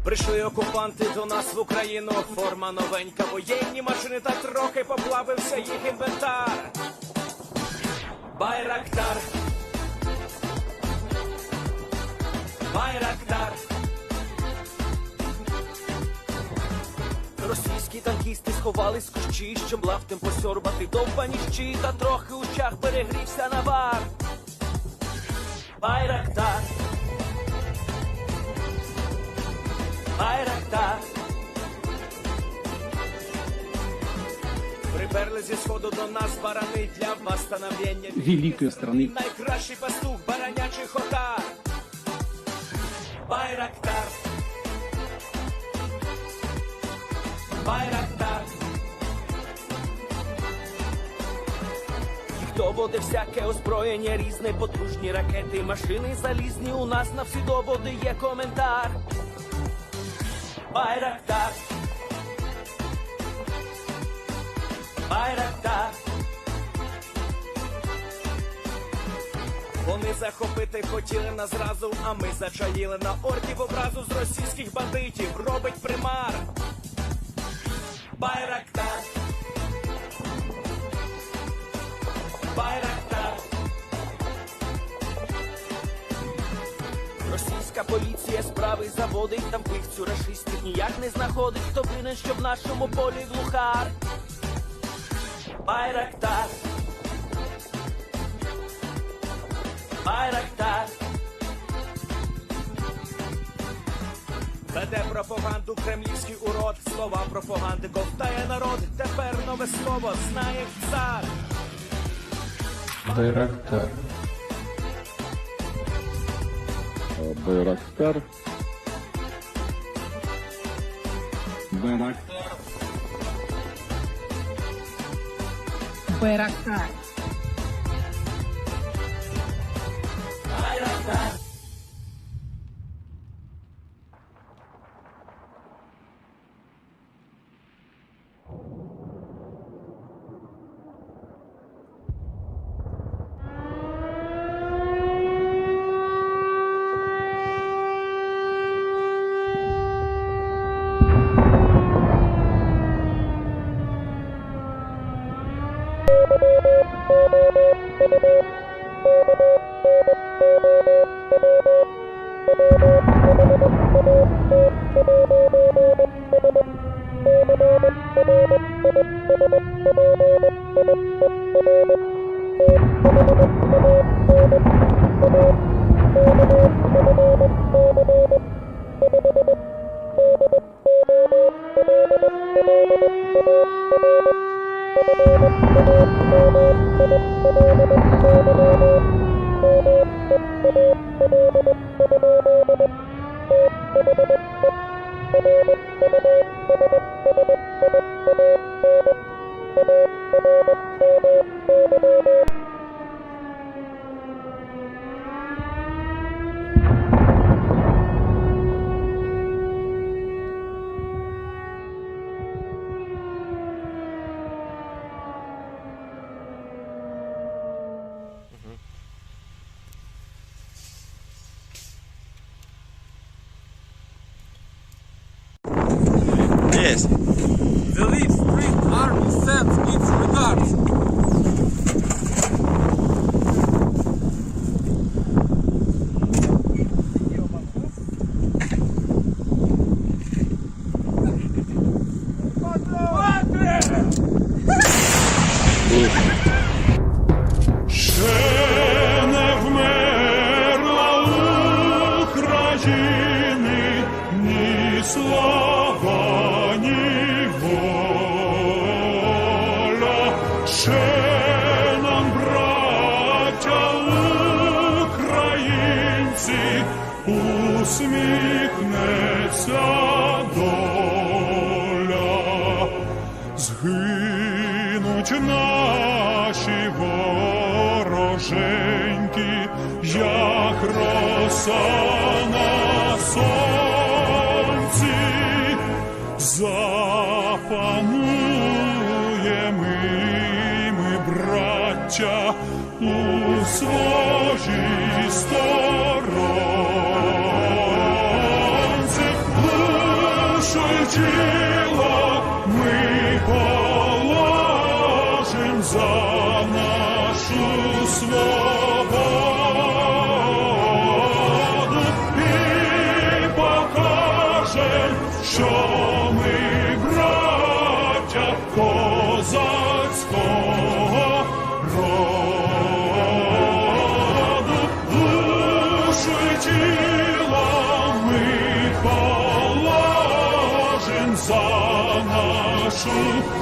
Прийшли окупанти до нас в Україну, форма новенька, воєнні машини та трохи поплавився їх інвентар. Байрактар, Байрактар. Російські танкісти сховались з кущі, щоб лаптем посьорбати довбані щі, та трохи у чах перегрівся навар. Байрактар, Байрактар. Приперли зі сходу до нас барани для восстановлення великої страни. Найкращий пастух баранячих отар. Байрактар, Байрактар. Їх доводи всяке озброєння різне, потужні ракети, машини залізні, у нас на всі доводи є коментар. Байрактар, Байрактар. Вони захопити хотіли нас зразу, а ми зачаїли на ордів образу з російських бандитів, робить примар. Байрактар, Байрактар. Російська поліція справи заводить, там вбивцю рашистів ніяк не знаходить, хто винен, що в нашому полі глухар. Байрактар, Байрактар. Веде пропаганду кремлівський урод, слова пропаганди ковтає народ, тепер нове слово знає цар. Байрактар. Байрактар. Байрактар. Байрактар. Байрактар. Yes. The Leaf Spring Army sends its regards. Усміхнеться доля, згинуть наші вороженьки, як роса на сонці, запануємо ми, браття, у своїй сторонці. Душу й тіло ми положим за нашу свободу і покажем, що ми браття козацького роду. Душу й тіло ми положим за нашу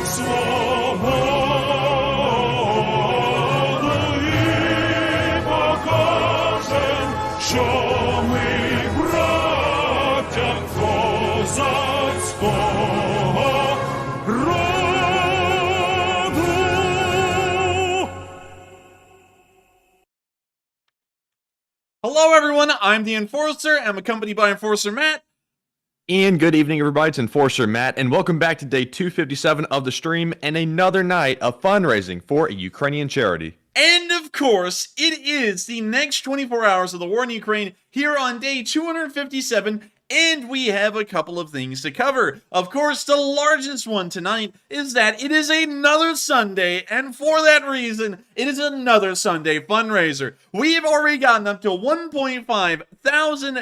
свободу і покажем, що ми браття козацького роду. Hello everyone, I'm the Enforcer. I'm accompanied by Enforcer Matt. And good evening, everybody. It's Enforcer Matt, and welcome back to day 257 of the stream and another night of fundraising for a Ukrainian charity. And of course, it is the next 24 hours of the war in Ukraine here on day 257, and we have a couple of things to cover. Of course, the largest one tonight is that it is another Sunday, and for that reason, it is another Sunday fundraiser. We have already gotten up to $1.5 thousand,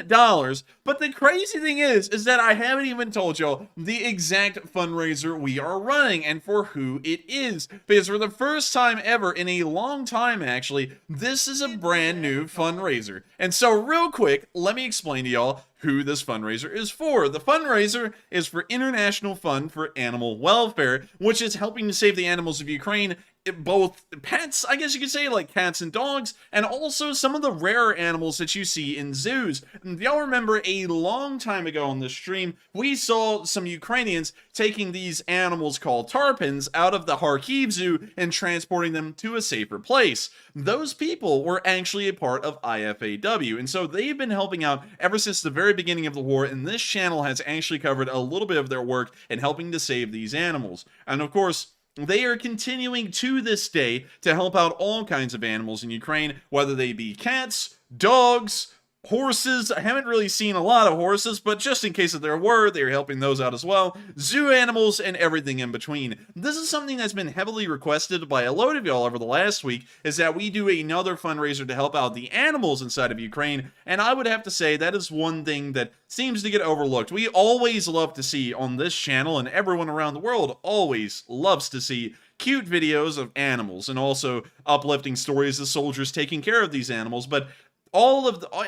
but the crazy thing is that I haven't even told y'all the exact fundraiser we are running and for who it is, because for the first time ever in a long time, actually, this is a brand new fundraiser. And so real quick, let me explain to y'all who this fundraiser is for. The fundraiser is for International Fund for Animal Welfare, which is helping to save the animals of Ukraine, both pets, I guess you could say, like cats and dogs, and also some of the rarer animals that you see in zoos. And if y'all remember, a long time ago on this stream, we saw some Ukrainians taking these animals called tarpons out of the Kharkiv zoo and transporting them to a safer place. Those people were actually a part of IFAW, and so they've been helping out ever since the very beginning of the war, and this channel has actually covered a little bit of their work in helping to save these animals. And of course, they are continuing to this day to help out all kinds of animals in Ukraine, whether they be cats, dogs, horses. I haven't really seen a lot of horses, but just in case that there were, they're helping those out as well. Zoo animals and everything in between. This is something that's been heavily requested by a load of y'all over the last week, is that we do another fundraiser to help out the animals inside of Ukraine, and I would have to say that is one thing that seems to get overlooked. We always love to see on this channel, and everyone around the world always loves to see cute videos of animals, and also uplifting stories of soldiers taking care of these animals, but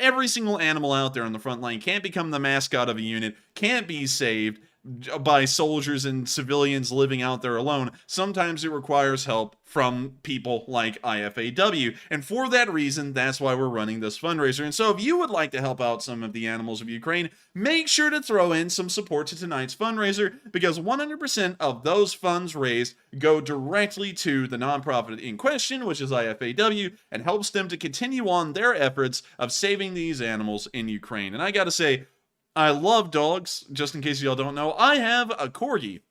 every single animal out there on the front line can't become the mascot of a unit, can't be saved by soldiers and civilians living out there alone. Sometimes it requires help from people like IFAW, and for that reason, that's why we're running this fundraiser. And so if you would like to help out some of the animals of Ukraine, make sure to throw in some support to tonight's fundraiser, because 100% of those funds raised go directly to the nonprofit in question, which is IFAW, and helps them to continue on their efforts of saving these animals in Ukraine. And I gotta say, I love dogs, just in case y'all don't know. I have a corgi,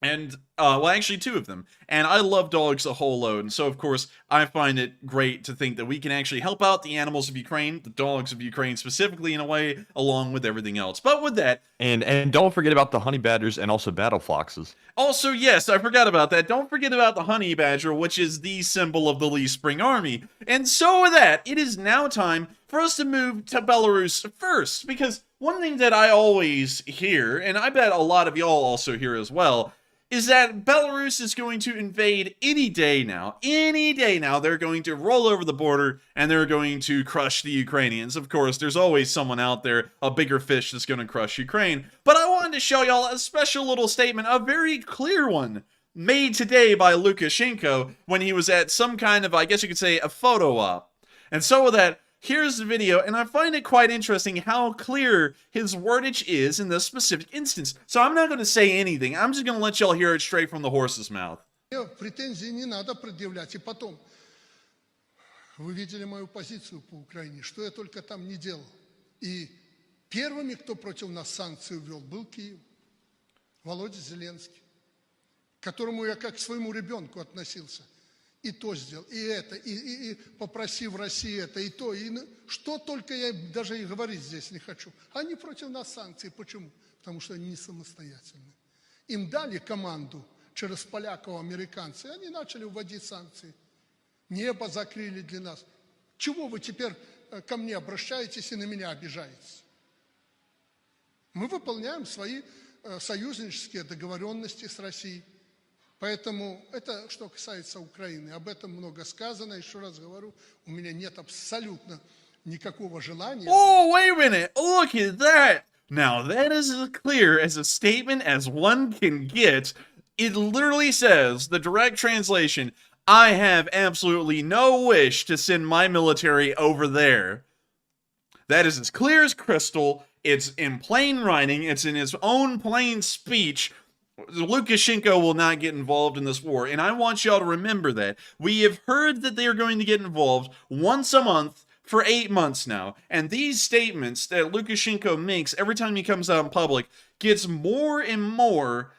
and, well, actually two of them, and I love dogs a whole load, and so, of course, I find it great to think that we can actually help out the animals of Ukraine, the dogs of Ukraine specifically, in a way, along with everything else. But with that... And don't forget about the honey badgers and also battle foxes. Also, yes, I forgot about that. Don't forget about the honey badger, which is the symbol of the Lee Spring Army. And so with that, it is now time for us to move to Belarus first, because one thing that I always hear, and I bet a lot of y'all also hear as well, is that Belarus is going to invade any day now. Any day now, they're going to roll over the border, and they're going to crush the Ukrainians. Of course, there's always someone out there, a bigger fish, that's going to crush Ukraine. But I wanted to show y'all a special little statement, a very clear one, made today by Lukashenko when he was at some kind of, I guess you could say, a photo op. And so with that, here's the video, and I find it quite interesting how clear his wordage is in this specific instance. So I'm not going to say anything. I'm just going to let y'all hear it straight from the horse's mouth. Претензий не надо предъявлять. И потом, вы видели мою позицию по Украине, что я только там не делал. И первыми, кто против нас санкции ввел, был Киев. Володя Зеленский, к которому я как к своему ребенку относился. и то сделал, и это, и попросив России это, и то, и что только я даже и говорить здесь не хочу. Они против нас санкции. Почему? Потому что они не самостоятельны. Им дали команду через поляков, американцев, и они начали вводить санкции. Небо закрыли для нас. Чего вы теперь ко мне обращаетесь и на меня обижаетесь? Мы выполняем свои союзнические договоренности с Россией. Поэтому это, что касается Украины, об этом много сказано. Еще раз говорю, у меня нет абсолютно никакого желания. Oh, wait a minute. Look at that. Now, that is as clear as a statement as one can get. It literally says, the direct translation, I have absolutely no wish to send my military over there. That is as clear as crystal. It's in plain writing. It's in his own plain speech. Lukashenko will not get involved in this war, and I want y'all to remember that. We have heard that they are going to get involved once a month for 8 months now, and these statements that Lukashenko makes every time he comes out in public gets more and more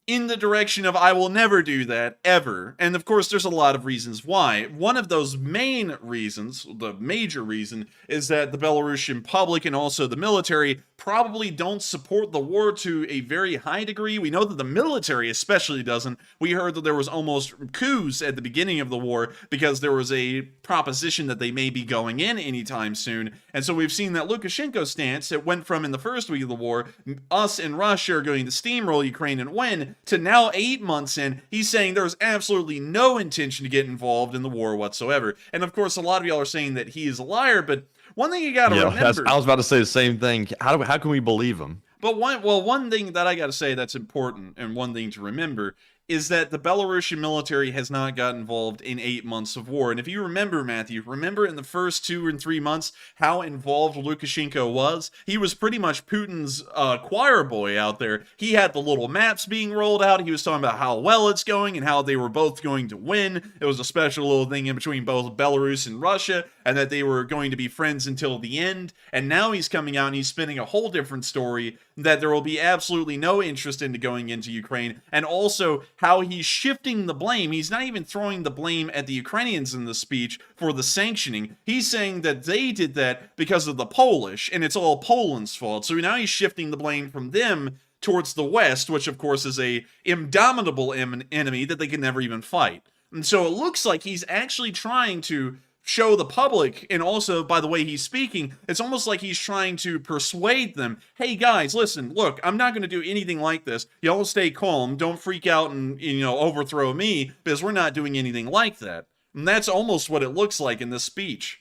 in the direction of I will never do that, ever. And of course, there's a lot of reasons why. One of those main reasons, the major reason, is that the Belarusian public and also the military probably don't support the war to a very high degree. We know that the military especially doesn't. We heard that there was almost coups at the beginning of the war because there was a proposition that they may be going in anytime soon. And so we've seen that Lukashenko stance, it went from in the first week of the war, us and Russia are going to steamroll Ukraine and win, to now 8 months in, he's saying there's absolutely no intention to get involved in the war whatsoever. And of course, a lot of y'all are saying that he is a liar, but one thing you gotta remember... I was about to say the same thing. How can we believe him? But one thing that I gotta say that's important, and one thing to remember, is that the Belarusian military has not got involved in 8 months of war. And if you remember, Matthew, remember in the first 2 and 3 months how involved Lukashenko was? He was pretty much Putin's choir boy out there. He had the little maps being rolled out. He was talking about how well it's going and how they were both going to win. It was a special little thing in between both Belarus and Russia, and that they were going to be friends until the end. And now he's coming out and he's spinning a whole different story that there will be absolutely no interest into going into Ukraine, and also how he's shifting the blame. He's not even throwing the blame at the Ukrainians in the speech for the sanctioning. He's saying that they did that because of the Polish, and it's all Poland's fault. So now he's shifting the blame from them towards the West, which of course is a indomitable enemy that they can never even fight. And so it looks like he's actually trying to show the public, and also by the way he's speaking, it's almost like he's trying to persuade them, hey guys, listen, look, I'm not going to do anything like this. Y'all stay calm, don't freak out and, overthrow me, because we're not doing anything like that. And that's almost what it looks like in this speech.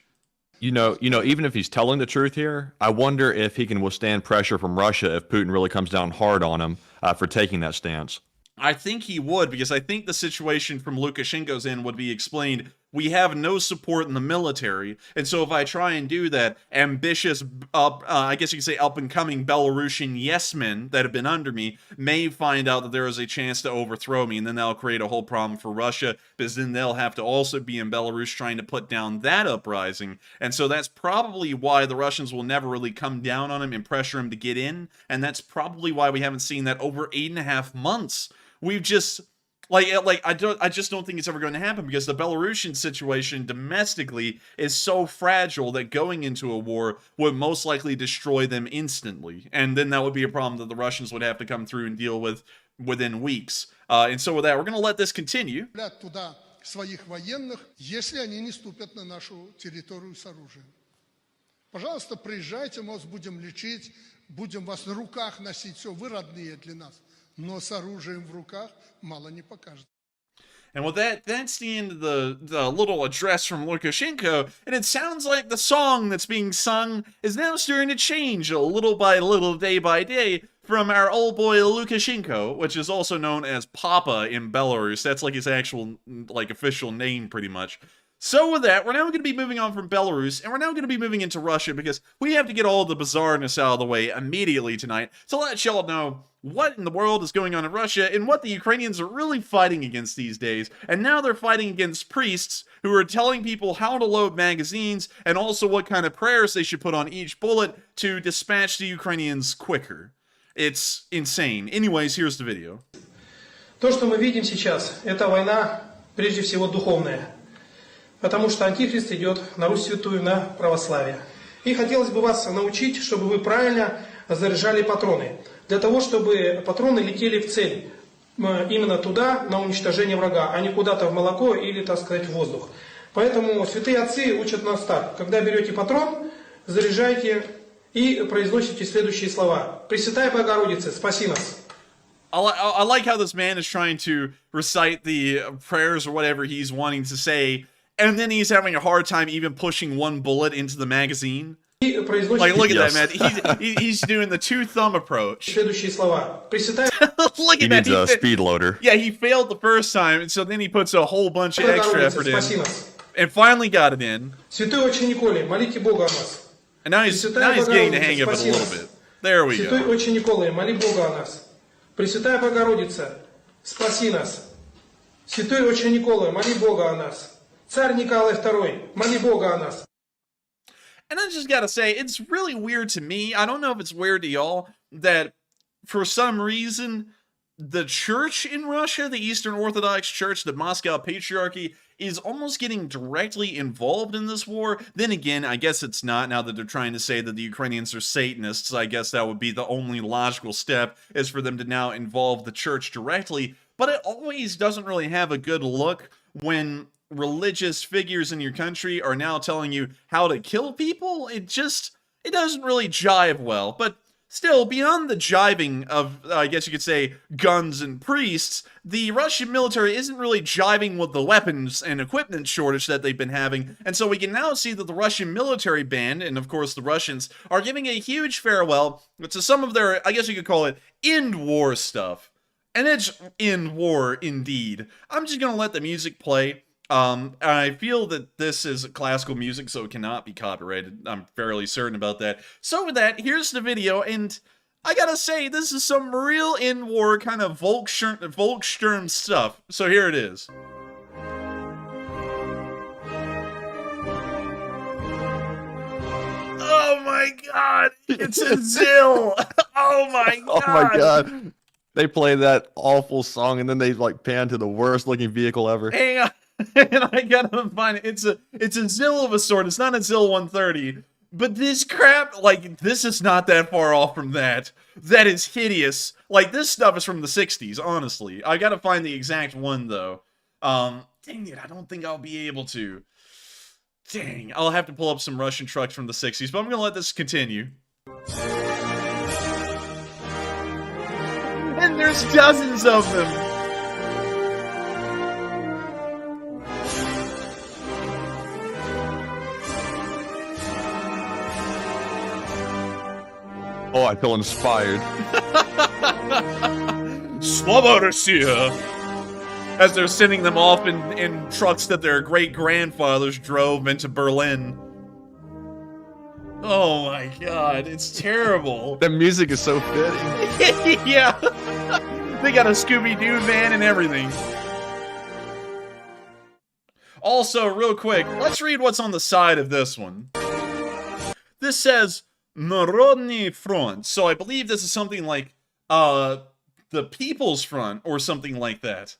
Even if he's telling the truth here, I wonder if he can withstand pressure from Russia if Putin really comes down hard on him for taking that stance. I think he would, because I think the situation from Lukashenko's end would be explained. We have no support in the military, and so if I try and do that, ambitious, I guess you could say up-and-coming Belarusian yes-men that have been under me may find out that there is a chance to overthrow me, and then that'll create a whole problem for Russia, because then they'll have to also be in Belarus trying to put down that uprising. And so that's probably why the Russians will never really come down on him and pressure him to get in, and that's probably why we haven't seen that over 8.5 months. We've just... I just don't think it's ever going to happen, because the Belarusian situation domestically is so fragile that going into a war would most likely destroy them instantly. And then that would be a problem that the Russians would have to come through and deal with within weeks. And so with that, we're going to let this continue. Туда своих военных, если они не ступят на нашу территорию с оружием. Пожалуйста, приезжайте, мы вас будем лечить, будем вас на руках носить, все, вы родные для нас. Но с оружием в руках мало не покажет. And with that, that's the end of the little address from Lukashenko, and it sounds like the song that's being sung is now starting to change a little by little, day by day, from our old boy Lukashenko, which is also known as Papa in Belarus. That's like his actual, official name, pretty much. So with that, we're now going to be moving on from Belarus, and we're now going to be moving into Russia, because we have to get all the bizarreness out of the way immediately tonight to let y'all know what in the world is going on in Russia and what the Ukrainians are really fighting against these days. And now they're fighting against priests who are telling people how to load magazines and also what kind of prayers they should put on each bullet to dispatch the Ukrainians quicker. It's insane. Anyways, here's the video. То, что мы видим сейчас, это война прежде всего духовное, потому что антихрист идет на Русь Святую, на православие. И хотелось бы вас научить, чтобы вы правильно заряжали патроны, для того, чтобы патроны летели в цель, именно туда, на уничтожение врага, а не куда-то в молоко или, так сказать, в воздух. Поэтому святые отцы учат нас так: когда берете патрон, заряжайте и произносите следующие слова. Пресвятая Богородица, спаси нас. I like how this man is trying to recite the prayers or whatever he's wanting to say, and then he's having a hard time even pushing one bullet into the magazine. Like, look at that, man. He's doing the two-thumb approach. Следующие слова. Пресвятая... Look He at that. needs a speed loader. Yeah, he failed the first time, and so then he puts a whole bunch of extra effort in, and finally got it in. Святой Отче Николай, молите Бога о нас. And now he's getting the hang of it a little bit. There we Святой go. Отче Николай, моли Бога о нас. Пресвятая Богородица, спаси нас. Святой Отче Николай, моли Бога о нас. Царь Николай II, моли Бога о нас. And I just gotta say, it's really weird to me. I don't know if it's weird to y'all that for some reason the church in Russia, the Eastern Orthodox Church, the Moscow Patriarchy, is almost getting directly involved in this war. Then again, I guess it's not, now that they're trying to say that the Ukrainians are Satanists. I guess that would be the only logical step, is for them to now involve the church directly. But it always doesn't really have a good look when religious figures in your country are now telling you how to kill people. It doesn't really jive well. But still, beyond the jiving of, I guess you could say, guns and priests, the Russian military isn't really jiving with the weapons and equipment shortage that they've been having, and so we can now see that the Russian military band, and of course the Russians, are giving a huge farewell to some of their, I guess you could call it, end war stuff. And it's end war indeed. I'm just gonna let the music play. I feel that this is classical music, so it cannot be copyrighted. I'm fairly certain about that. So with that, here's the video, and I gotta say, this is some real in-war kind of Volkssturm stuff. So here it is. Oh my god! It's a Zill! Oh my god! Oh my god. They play that awful song and then they like pan to the worst looking vehicle ever. Hang on. And I gotta find it. It's a Zill of a sort. It's not a Zill 130. But this crap, like, this is not that far off from that. That is hideous. Like, this stuff is from the 60s, honestly. I gotta find the exact one, though. Dang it, I don't think I'll be able to. Dang, I'll have to pull up some Russian trucks from the 60s, but I'm gonna let this continue. And there's dozens of them! Oh, I feel inspired. Slava Russia! As they're sending them off in trucks that their great-grandfathers drove into Berlin. Oh my god, it's terrible. The music is so fitting. Yeah. They got a Scooby-Doo van and everything. Also, real quick, let's read what's on the side of this one. This says, Narodny Front. So I believe this is something like, the People's Front, or something like that.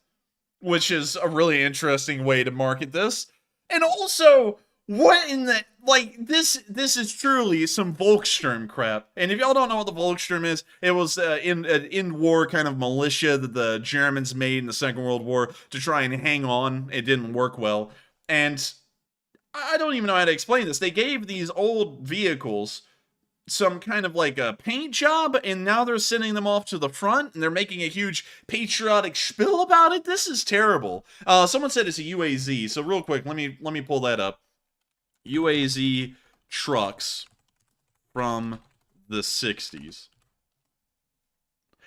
Which is a really interesting way to market this. And also, what in the, like, this is truly some Volkssturm crap. And if y'all don't know what the Volkssturm is, it was in-war kind of militia that the Germans made in the Second World War to try and hang on. It didn't work well. And I don't even know how to explain this. They gave these old vehicles some kind of like a paint job, and now they're sending them off to the front, and they're making a huge patriotic spiel about it. This is terrible. Someone said it's a UAZ, so real quick, let me pull that up. UAZ trucks from the 60s.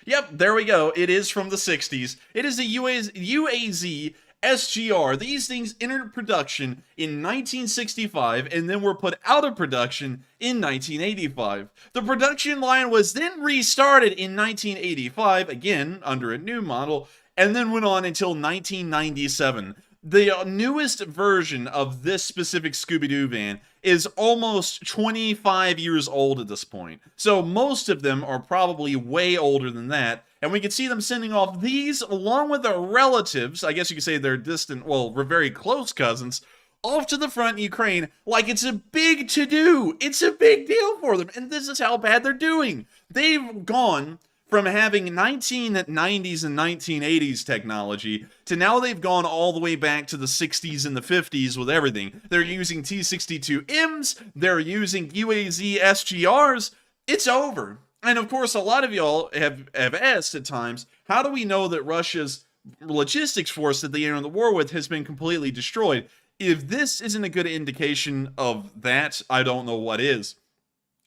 Yep, there we go. It is from the 60s. It is a UAZ SGR. These things entered production in 1965 and then were put out of production in 1985. The production line was then restarted in 1985, again under a new model, and then went on until 1997. The newest version of this specific Scooby-Doo van is almost 25 years old at this point. So most of them are probably way older than that, And we can see them sending off these, along with their relatives, I guess you could say they're distant, well, we're very close cousins, off to the front in Ukraine like it's a big to-do. It's a big deal for them. And this is how bad they're doing. They've gone from having 1990s and 1980s technology to now they've gone all the way back to the 60s and the 50s with everything. They're using T-62Ms. They're using UAZ SGRs. It's over. And of course, a lot of y'all have asked at times, how do we know that Russia's logistics force that they enter the war with has been completely destroyed? If this isn't a good indication of that, I don't know what is.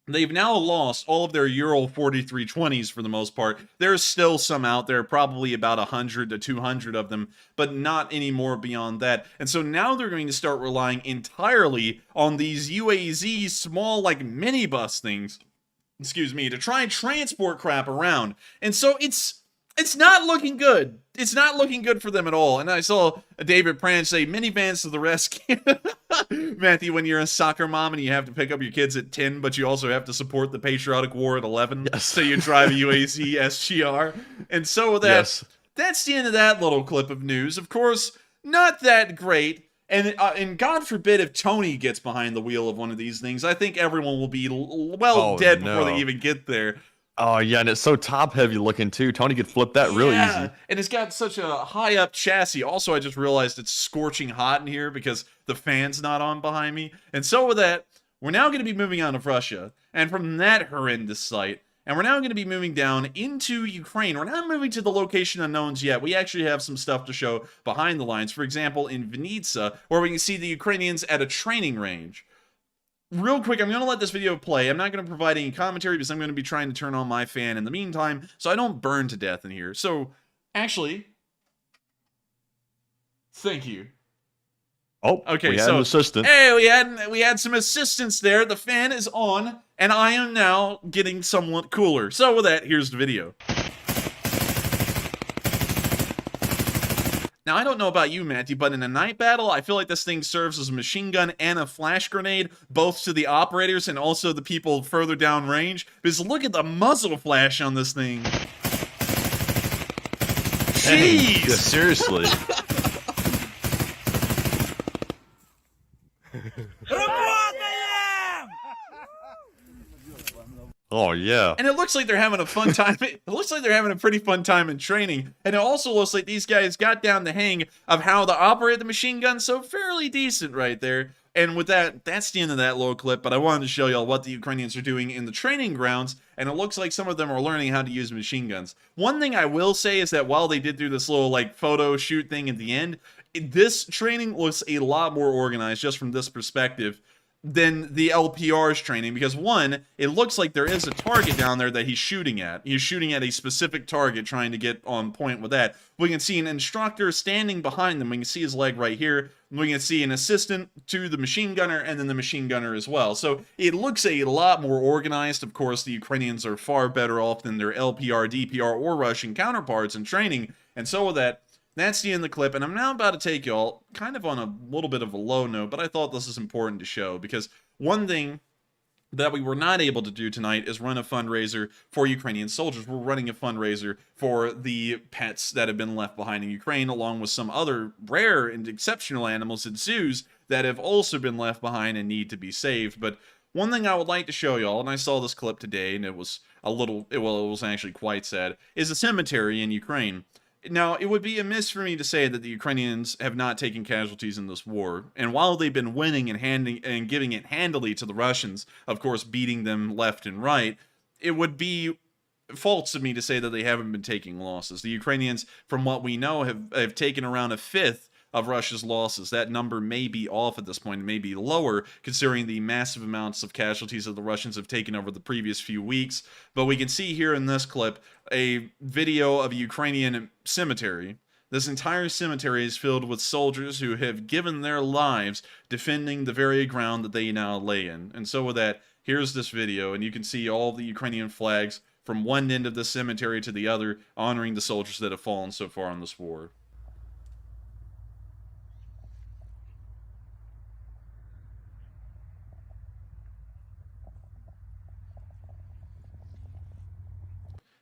They've now lost all of their Ural 4320s for the most part. There's still some out there, probably about 100 to 200 of them, but not any more beyond that. And so now they're going to start relying entirely on these UAZ small, like, minibus things, to try and transport crap around. And so it's not looking good. It's not looking good for them at all. And I saw David Pranch say, minivans to the rescue. Matthew, when you're a soccer mom and you have to pick up your kids at 10, but you also have to support the patriotic war at 11, yes. So you drive a UAZ SGR. And so that's the end of that little clip of news. Of course, not that great. And God forbid if Tony gets behind the wheel of one of these things. I think everyone will be dead before they even get there. Oh, yeah, and it's so top-heavy looking, too. Tony could flip that real easy. And it's got such a high-up chassis. Also, I just realized it's scorching hot in here because the fan's not on behind me. And so with that, we're now going to be moving out of Russia. And from that horrendous site, and we're now going to be moving down into Ukraine. We're not moving to the location unknowns yet. We actually have some stuff to show behind the lines. For example, in Vinnytsia, where we can see the Ukrainians at a training range. Real quick, I'm going to let this video play. I'm not going to provide any commentary because I'm going to be trying to turn on my fan in the meantime, so I don't burn to death in here. So, actually, thank you. Oh, okay, we had an assistant. Hey, we had some assistance there. The fan is on, and I am now getting somewhat cooler. So with that, here's the video. Now, I don't know about you, Matthew, but in a night battle, I feel like this thing serves as a machine gun and a flash grenade, both to the operators and also the people further down range. Because look at the muzzle flash on this thing. Jeez! Yeah, seriously. Oh, yeah. And it looks like they're having a fun time. It looks like they're having a pretty fun time in training. And it also looks like these guys got down the hang of how to operate the machine gun, so fairly decent right there. And with that, that's the end of that little clip, but I wanted to show y'all what the Ukrainians are doing in the training grounds, and it looks like some of them are learning how to use machine guns. One thing I will say is that while they did do this little, like, photo shoot thing at the end, this training looks a lot more organized just from this perspective than the LPR's training, because one, it looks like there is a target down there that he's shooting at. He's shooting at a specific target, trying to get on point with that. We can see an instructor standing behind them. We can see his leg right here. We can see an assistant to the machine gunner, and then the machine gunner as well. So it looks a lot more organized. Of course, the Ukrainians are far better off than their LPR, DPR, or Russian counterparts in training. And so with that, that's the end of the clip, and I'm now about to take y'all kind of on a little bit of a low note, but I thought this is important to show, because one thing that we were not able to do tonight is run a fundraiser for Ukrainian soldiers. We're running a fundraiser for the pets that have been left behind in Ukraine, along with some other rare and exceptional animals and zoos that have also been left behind and need to be saved. But one thing I would like to show y'all, and I saw this clip today, and it was a little, well, it was actually quite sad, is a cemetery in Ukraine. Now, it would be amiss for me to say that the Ukrainians have not taken casualties in this war, and while they've been winning and giving it handily to the Russians, of course beating them left and right, it would be false of me to say that they haven't been taking losses. The Ukrainians, from what we know, have taken around a fifth of Russia's losses. That number may be off at this point, it may be lower, considering the massive amounts of casualties that the Russians have taken over the previous few weeks. But we can see here in this clip a video of a Ukrainian cemetery. This entire cemetery is filled with soldiers who have given their lives defending the very ground that they now lay in. And so with that, here's this video, and you can see all the Ukrainian flags from one end of the cemetery to the other, honoring the soldiers that have fallen so far in this war.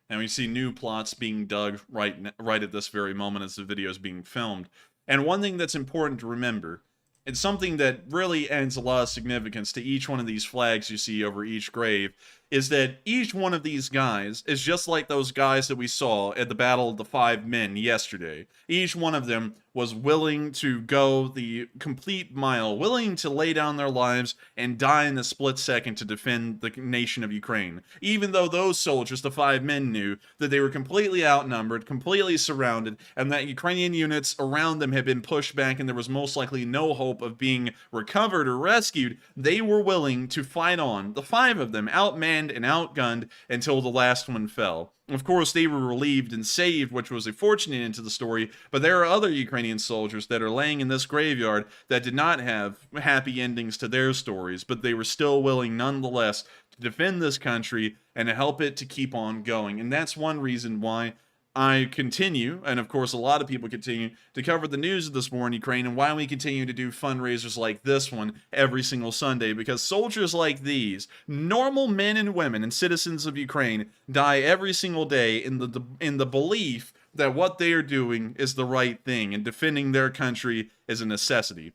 And we see new plots being dug right at this very moment as the video is being filmed. And one thing that's important to remember, it's something that really adds a lot of significance to each one of these flags you see over each grave, is that each one of these guys is just like those guys that we saw at the Battle of the Five Men yesterday. Each one of them was willing to go the complete mile, willing to lay down their lives and die in a split second to defend the nation of Ukraine. Even though those soldiers, the 5 men, knew that they were completely outnumbered, completely surrounded, and that Ukrainian units around them had been pushed back and there was most likely no hope of being recovered or rescued, they were willing to fight on. The 5 of them, outmanned and outgunned until the last one fell. Of course, they were relieved and saved, which was a fortunate end to the story, but there are other Ukrainian soldiers that are laying in this graveyard that did not have happy endings to their stories, but they were still willing nonetheless to defend this country and to help it to keep on going. And that's one reason why I continue, and of course a lot of people continue, to cover the news of this war in Ukraine, and why we continue to do fundraisers like this one every single Sunday, because soldiers like these, normal men and women and citizens of Ukraine, die every single day in the belief that what they are doing is the right thing, and defending their country is a necessity.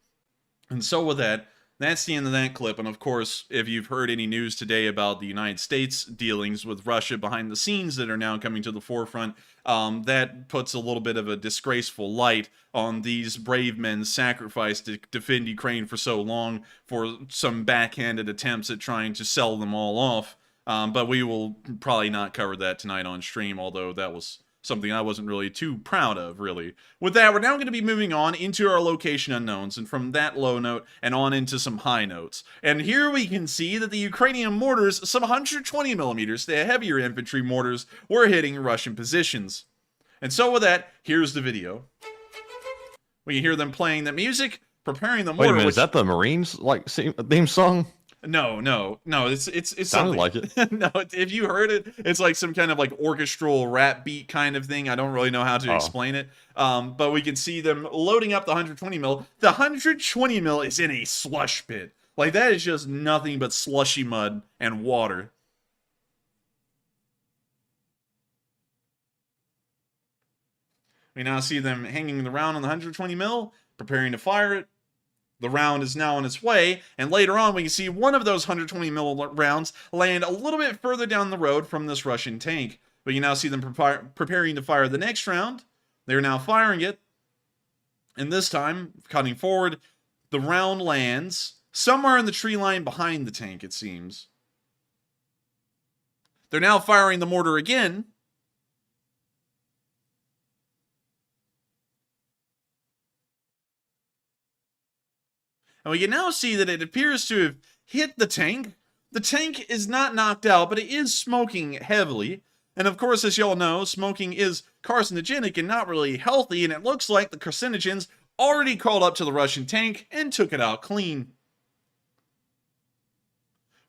And so with that, that's the end of that clip, and of course, if you've heard any news today about the United States dealings with Russia behind the scenes that are now coming to the forefront, that puts a little bit of a disgraceful light on these brave men's sacrifice to defend Ukraine for so long for some backhanded attempts at trying to sell them all off. But we will probably not cover that tonight on stream, although that was something I wasn't really too proud of, really. With that, we're now going to be moving on into our location unknowns, and from that low note and on into some high notes. And here we can see that the Ukrainian mortars, some 120 millimeters, the heavier infantry mortars, were hitting Russian positions. And so with that, here's the video. We can hear them playing the music, preparing the mortar. Wait a minute, is that the Marines theme song? No, it's Sounded something like it. No, if you heard it, it's like some kind of like orchestral rap beat kind of thing. I don't really know how to explain it. But we can see them loading up the 120 mil. The 120 mil is in a slush pit. Like, that is just nothing but slushy mud and water. We now see them hanging the round on the 120 mil, preparing to fire it. The round is now on its way, and later on we can see one of those 120 mil rounds land a little bit further down the road from this Russian tank. But you now see them preparing to fire the next round. They're now firing it, and this time, cutting forward, the round lands somewhere in the tree line behind the tank, it seems. They're now firing the mortar again. And we can now see that it appears to have hit the tank. The tank is not knocked out, but it is smoking heavily. And of course, as y'all know, smoking is carcinogenic and not really healthy, and it looks like the carcinogens already crawled up to the Russian tank and took it out clean.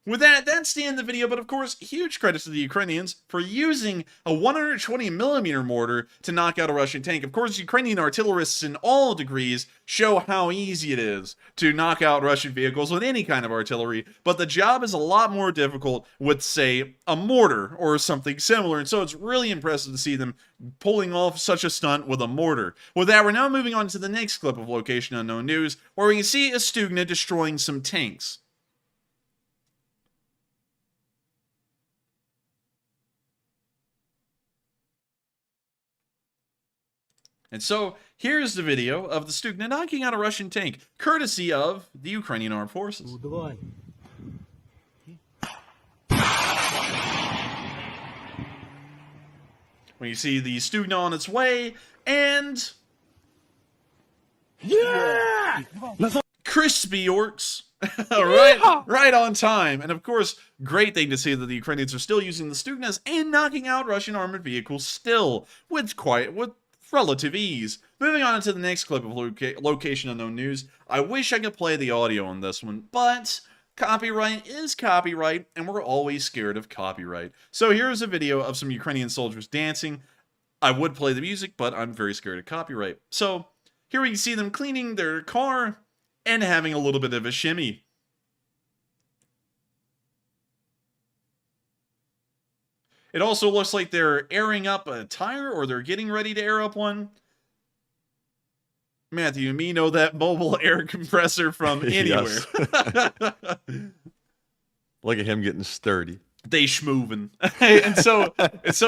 With that, that's the end of the video, but of course, huge credit to the Ukrainians for using a 120mm mortar to knock out a Russian tank. Of course, Ukrainian artillerists in all degrees show how easy it is to knock out Russian vehicles with any kind of artillery, but the job is a lot more difficult with, say, a mortar or something similar, and so it's really impressive to see them pulling off such a stunt with a mortar. With that, we're now moving on to the next clip of Location Unknown News, where we can see a Stugna destroying some tanks. And so, here's the video of the Stugna knocking out a Russian tank, courtesy of the Ukrainian Armed Forces. When you see the Stugna on its way, and... yeah! Crispy orcs. right on time. And of course, great thing to see that the Ukrainians are still using the Stugnas and knocking out Russian armored vehicles still, with relative ease. Moving on to the next clip of Location Unknown News. I wish I could play the audio on this one, but copyright is copyright, and we're always scared of copyright. So here's a video of some Ukrainian soldiers dancing. I would play the music, but I'm very scared of copyright. So here we can see them cleaning their car and having a little bit of a shimmy. It also looks like they're airing up a tire, or they're getting ready to air up one. Matthew and me know that mobile air compressor from anywhere. Look at him getting sturdy. They schmoovin'. and so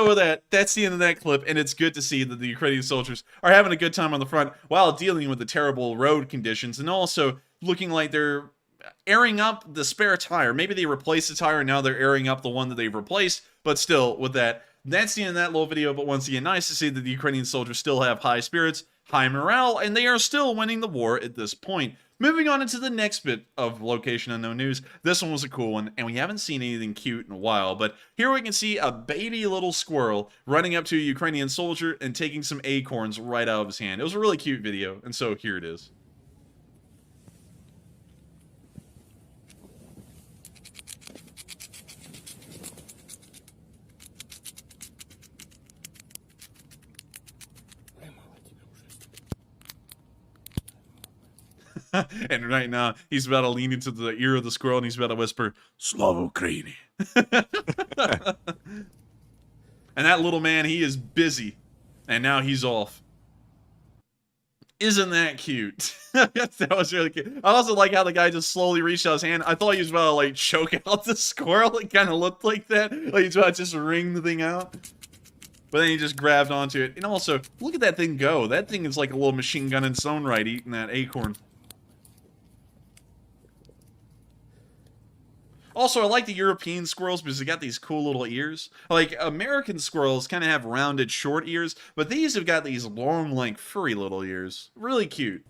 with that's the end of that clip, and it's good to see that the Ukrainian soldiers are having a good time on the front while dealing with the terrible road conditions, and also looking like they're airing up the spare tire. Maybe they replaced the tire and now they're airing up the one that they've replaced, but still, with that's the end of that little video. But once again, nice to see that the Ukrainian soldiers still have high spirits, high morale, and they are still winning the war at this point. Moving on into the next bit of Location Unknown news. This one was a cool one, and we haven't seen anything cute in a while, but here we can see a baby little squirrel running up to a Ukrainian soldier and taking some acorns right out of his hand. It was a really cute video, and so here it is. And right now, he's about to lean into the ear of the squirrel and he's about to whisper, Slava Ukraini. And that little man, he is busy. And now he's off. Isn't that cute? That was really cute. I also like how the guy just slowly reached out his hand. I thought he was about to, like, choke out the squirrel. It kind of looked like that. Like he's about to just wring the thing out. But then he just grabbed onto it. And also, look at that thing go. That thing is like a little machine gun in its own right, eating that acorn. Also, I like the European squirrels because they got these cool little ears. Like, American squirrels kind of have rounded, short ears, but these have got these long, like, furry little ears. Really cute.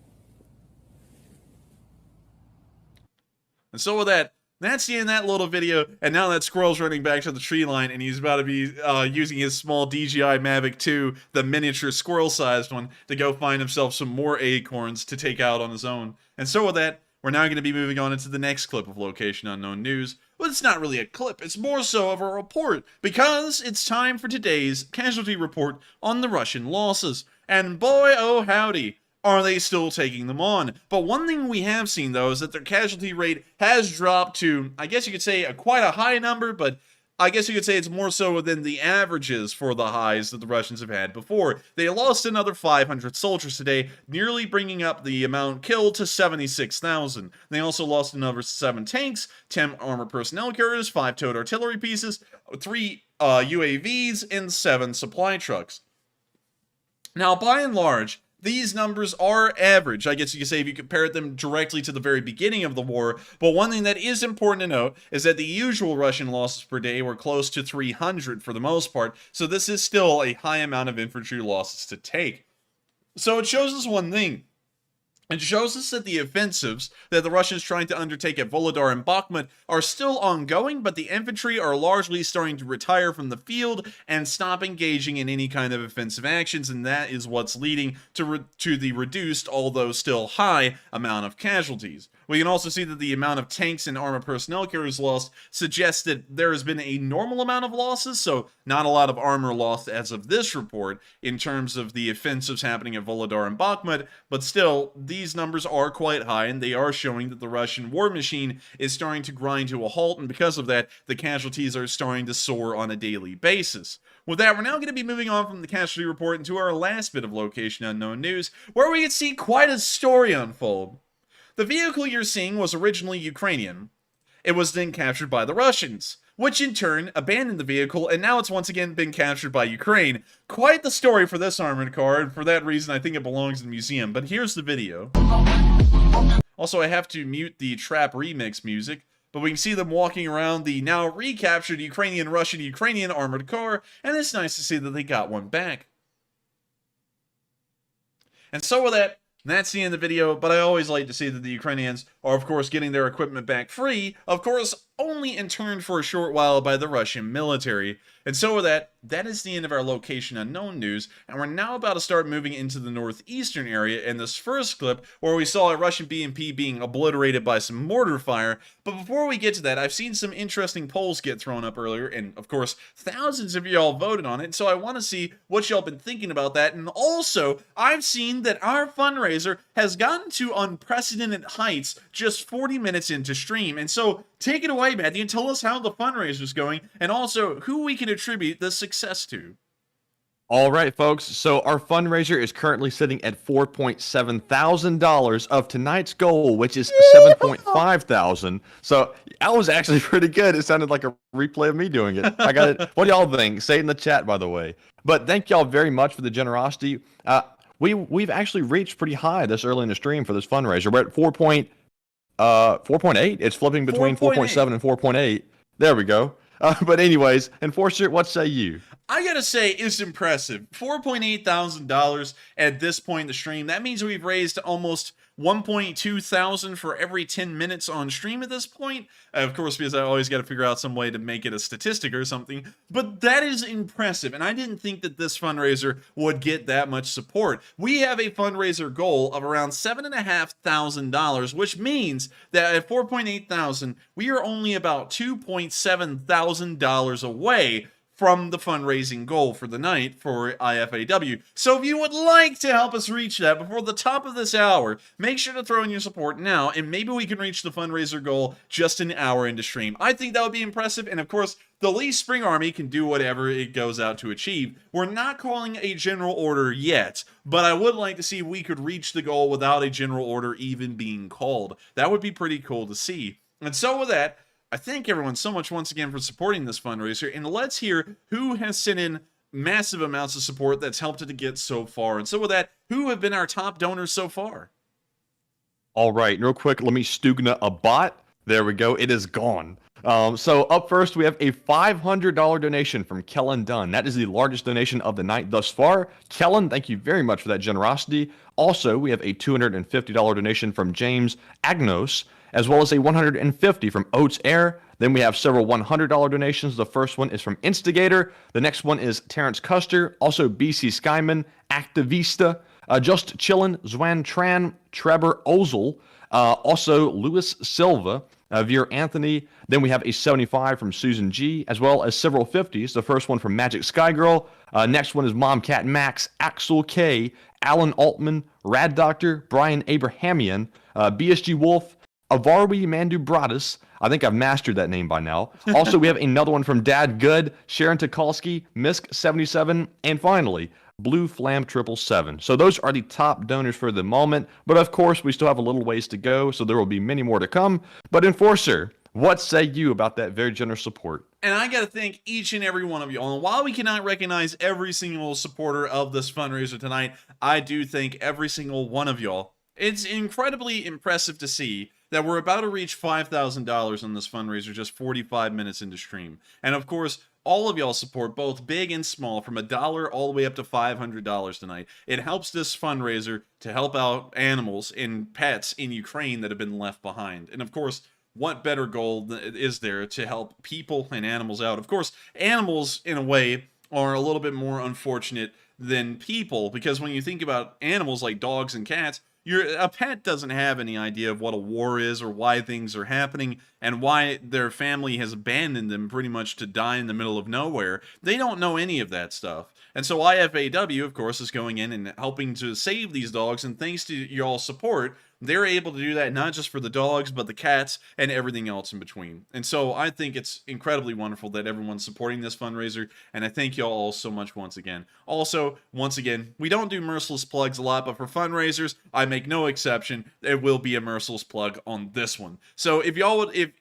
And so with that, that's the end of that little video, and now that squirrel's running back to the tree line, and he's about to be using his small DJI Mavic 2, the miniature squirrel-sized one, to go find himself some more acorns to take out on his own. And so with that, we're now going to be moving on into the next clip of Location Unknown news. But it's not really a clip, it's more so of a report, because it's time for today's casualty report on the Russian losses. And boy, oh howdy, are they still taking them on. But one thing we have seen, though, is that their casualty rate has dropped to, I guess you could say, quite a high number, but I guess you could say it's more so within the averages for the highs that the Russians have had before. They lost another 500 soldiers today, nearly bringing up the amount killed to 76,000. They also lost another 7 tanks, 10 armored personnel carriers, 5 towed artillery pieces, 3 UAVs, and 7 supply trucks. Now, by and large, these numbers are average, I guess you could say, if you compare them directly to the very beginning of the war. But one thing that is important to note is that the usual Russian losses per day were close to 300 for the most part, so this is still a high amount of infantry losses to take. So it shows us one thing. It shows us that the offensives that the Russians trying to undertake at Vulhedar and Bakhmut are still ongoing, but the infantry are largely starting to retire from the field and stop engaging in any kind of offensive actions, and that is what's leading to the reduced, although still high, amount of casualties. We can also see that the amount of tanks and armored personnel carriers lost suggests that there has been a normal amount of losses, so not a lot of armor lost as of this report in terms of the offensives happening at Vulhedar and Bakhmut, but still, these numbers are quite high, and they are showing that the Russian war machine is starting to grind to a halt, and because of that, the casualties are starting to soar on a daily basis. With that, we're now going to be moving on from the casualty report into our last bit of Location Unknown news, where we can see quite a story unfold. The vehicle you're seeing was originally Ukrainian. It was then captured by the Russians, which in turn abandoned the vehicle, and now it's once again been captured by Ukraine. Quite the story for this armored car, and for that reason I think it belongs in the museum, but here's the video. Also, I have to mute the trap remix music, but we can see them walking around the now recaptured Russian-Ukrainian armored car, and it's nice to see that they got one back. And so with that, that's the end of the video, but I always like to see that the Ukrainians are, of course, getting their equipment back free, of course, only interned for a short while by the Russian military. And so with that, that is the end of our Location Unknown news, and we're now about to start moving into the northeastern area in this first clip, where we saw a Russian BMP being obliterated by some mortar fire. But before we get to that, I've seen some interesting polls get thrown up earlier, and of course, thousands of y'all voted on it, so I want to see what y'all been thinking about that. And also, I've seen that our fundraiser has gotten to unprecedented heights just 40 minutes into stream. And so take it away, Matt. You can tell us how the fundraiser is going and also who we can attribute the success to. All right, folks. So our fundraiser is currently sitting at $4,700 of tonight's goal, which is $7,500. So that was actually pretty good. It sounded like a replay of me doing it. I got it. What do y'all think? Say it in the chat, by the way. But thank y'all very much for the generosity. We've actually reached pretty high this early in the stream for this fundraiser. We're at 4.8. It's flipping between 4.7 and 4.8. There we go. But anyways, Enforcer, what say you? I gotta say, it's impressive. $4,800 at this point in the stream. That means we've raised almost $1,200 for every 10 minutes on stream at this point. Of course, because I always got to figure out some way to make it a statistic or something. But that is impressive, and I didn't think that this fundraiser would get that much support. We have a fundraiser goal of around $7,500, which means that at $4,800, we are only about $2,700 away from the fundraising goal for the night for IFAW. So if you would like to help us reach that before the top of this hour, make sure to throw in your support now, and maybe we can reach the fundraiser goal just an hour into stream. I think that would be impressive, and of course, the Lee Spring Army can do whatever it goes out to achieve. We're not calling a general order yet, but I would like to see if we could reach the goal without a general order even being called. That would be pretty cool to see. And so with that, I thank everyone so much once again for supporting this fundraiser, and let's hear who has sent in massive amounts of support that's helped it to get so far. And so with that, who have been our top donors so far? All right, real quick, let me Stugna a bot. There we go. It is gone. So up first, we have a $500 donation from Kellen Dunn. That is the largest donation of the night thus far. Kellen, thank you very much for that generosity. Also, we have a $250 donation from James Agnos, as well as a $150 from Oates Air. Then we have several $100 donations. The first one is from Instigator. The next one is Terrence Custer, also BC Skyman, Activista, Just Chillin', Zwan Tran, Trevor Ozel, also Louis Silva, Veer Anthony. Then we have a 75 from Susan G, as well as several 50s. The first one from Magic Sky Girl. Next one is Mom Cat Max, Axel K, Alan Altman, Rad Doctor, Brian Abrahamian, BSG Wolf, Avarwi Mandubratis. I think I've mastered that name by now. Also, we have another one from Dad Good, Sharon Tukalski, Misk77, and finally, Blue Flam 777. So those are the top donors for the moment. But of course, we still have a little ways to go, so there will be many more to come. But Enforcer, what say you about that very generous support? And I got to thank each and every one of you. And while we cannot recognize every single supporter of this fundraiser tonight, I do thank every single one of y'all. It's incredibly impressive to see that we're about to reach $5,000 on this fundraiser just 45 minutes into stream. And of course, all of y'all support, both big and small, from $1 all the way up to $500 tonight. It helps this fundraiser to help out animals and pets in Ukraine that have been left behind. And of course, what better goal is there to help people and animals out? Of course, animals, in a way, are a little bit more unfortunate than people, because when you think about animals like dogs and cats, a pet doesn't have any idea of what a war is or why things are happening and why their family has abandoned them pretty much to die in the middle of nowhere. They don't know any of that stuff. And so IFAW, of course, is going in and helping to save these dogs, and thanks to y'all's support, they're able to do that not just for the dogs, but the cats and everything else in between. And so I think it's incredibly wonderful that everyone's supporting this fundraiser, and I thank y'all all so much once again. Also, once again, we don't do merciless plugs a lot, but for fundraisers, I make no exception. There will be a merciless plug on this one. So if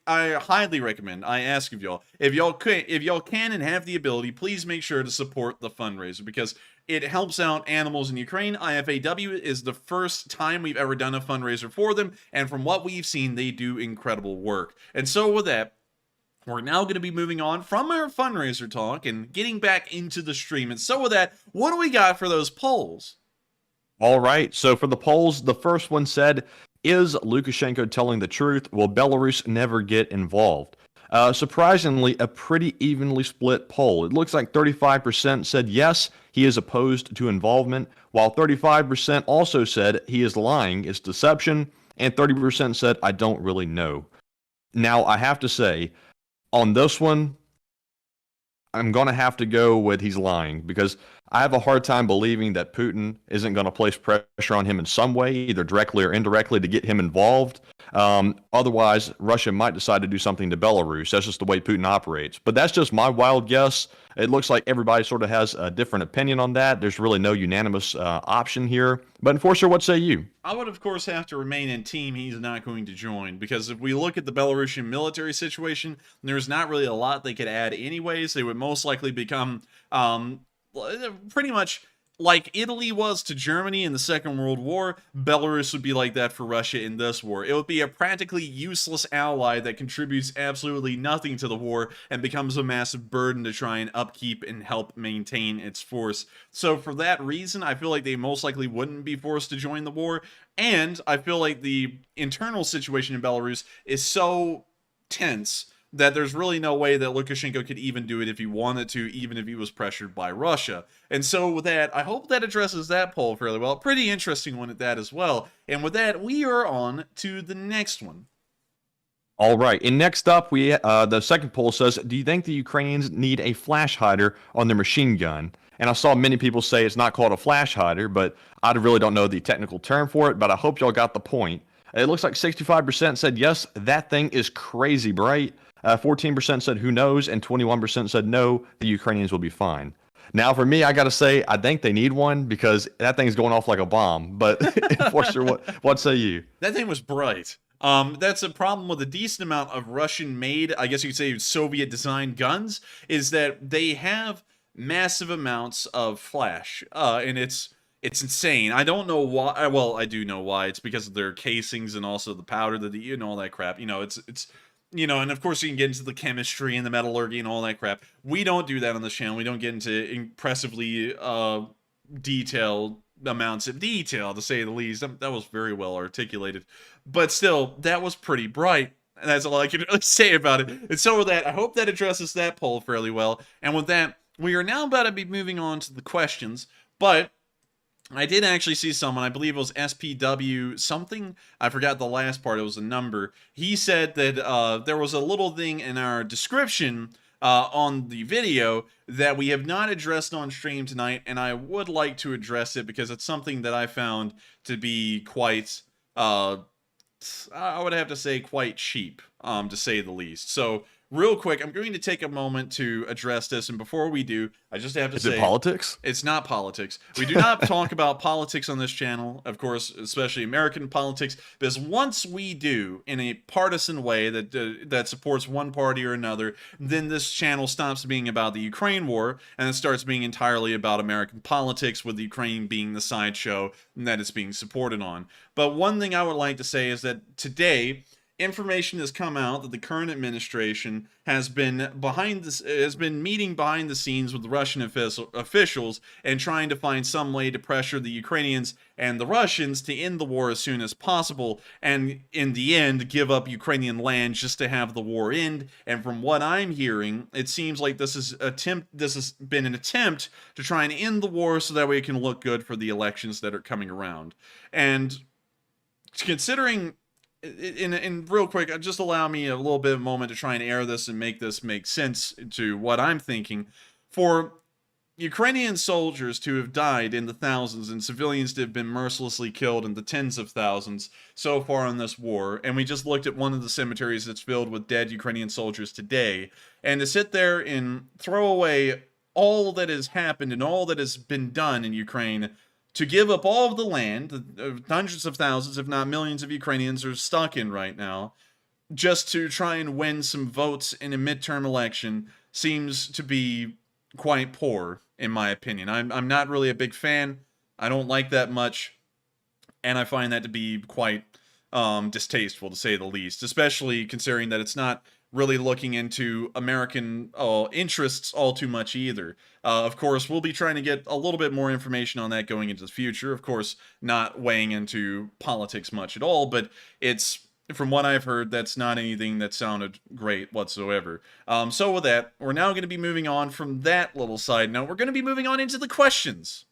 I highly recommend, I ask of y'all, if y'all can and have the ability, please make sure to support the fundraiser, because it helps out animals in Ukraine. IFAW is the first time we've ever done a fundraiser for them, and from what we've seen, they do incredible work. And so with that, we're now going to be moving on from our fundraiser talk and getting back into the stream. And so with that, what do we got for those polls? All right, so for the polls, the first one said, is Lukashenko telling the truth? Will Belarus never get involved? Surprisingly, a pretty evenly split poll. It looks like 35% said yes, he is opposed to involvement, while 35% also said he is lying, it's deception, and 30% said, I don't really know. Now, I have to say, on this one, I'm going to have to go with he's lying, because I have a hard time believing that Putin isn't going to place pressure on him in some way, either directly or indirectly, to get him involved. Otherwise, Russia might decide to do something to Belarus. That's just the way Putin operates. But that's just my wild guess. It looks like everybody sort of has a different opinion on that. There's really no unanimous option here. But Enforcer, what say you? I would, of course, have to remain in team he's not going to join, because if we look at the Belarusian military situation, there's not really a lot they could add anyways. They would most likely become pretty much like Italy was to Germany in the Second World War. Belarus would be like that for Russia in this war. It would be a practically useless ally that contributes absolutely nothing to the war and becomes a massive burden to try and upkeep and help maintain its force. So for that reason, I feel like they most likely wouldn't be forced to join the war. And I feel like the internal situation in Belarus is so tense that there's really no way that Lukashenko could even do it if he wanted to, even if he was pressured by Russia. And so with that, I hope that addresses that poll fairly well. Pretty interesting one at that as well. And with that, we are on to the next one. All right, and next up, we the second poll says, do you think the Ukrainians need a flash hider on their machine gun? And I saw many people say it's not called a flash hider, but I really don't know the technical term for it, but I hope y'all got the point. It looks like 65% said yes, that thing is crazy bright. 14% said who knows, and 21% said no, the Ukrainians will be fine. Now, for me, I got to say, I think they need one because that thing's going off like a bomb. But, Enforcer, what say you? That thing was bright. That's a problem with a decent amount of Russian-made, I guess you could say Soviet-designed guns, is that they have massive amounts of flash, and it's insane. I don't know why. Well, I do know why. It's because of their casings and also the powder that they, all that crap. It's and of course you can get into the chemistry and the metallurgy and all that crap. We don't do that on this channel. We don't get into impressively detailed amounts of detail, to say the least. That was very well articulated. But still, that was pretty bright. And that's all I can really say about it. And so with that, I hope that addresses that poll fairly well. And with that, we are now about to be moving on to the questions. But I did actually see someone, I believe it was SPW something, I forgot the last part, it was a number. He said that there was a little thing in our description on the video that we have not addressed on stream tonight, and I would like to address it because it's something that I found to be quite, I would have to say quite cheap, to say the least. So, real quick, I'm going to take a moment to address this, and before we do, I just have to say... Is it politics? It's not politics. We do not talk about politics on this channel, of course, especially American politics, because once we do, in a partisan way that supports one party or another, then this channel stops being about the Ukraine war, and it starts being entirely about American politics, with Ukraine being the sideshow that it's being supported on. But one thing I would like to say is that today, information has come out that the current administration has been meeting behind the scenes with the Russian officials and trying to find some way to pressure the Ukrainians and the Russians to end the war as soon as possible, and in the end give up Ukrainian land just to have the war end. And from what I'm hearing, it seems like this has been an attempt to try and end the war so that way it can look good for the elections that are coming around. And considering, and real quick, just allow me a little bit of a moment to try and air this and make this make sense to what I'm thinking. For Ukrainian soldiers to have died in the thousands and civilians to have been mercilessly killed in the tens of thousands so far in this war, and we just looked at one of the cemeteries that's filled with dead Ukrainian soldiers today, and to sit there and throw away all that has happened and all that has been done in Ukraine, to give up all of the land, hundreds of thousands, if not millions of Ukrainians are stuck in right now, just to try and win some votes in a midterm election, seems to be quite poor, in my opinion. I'm not really a big fan. I don't like that much, and I find that to be quite distasteful, to say the least, especially considering that it's not really looking into American interests all too much either. Of course, we'll be trying to get a little bit more information on that going into the future. Of course, not weighing into politics much at all, but it's, from what I've heard, that's not anything that sounded great whatsoever. So with that, we're now going to be moving on from that little side note. We're going to be moving on into the questions.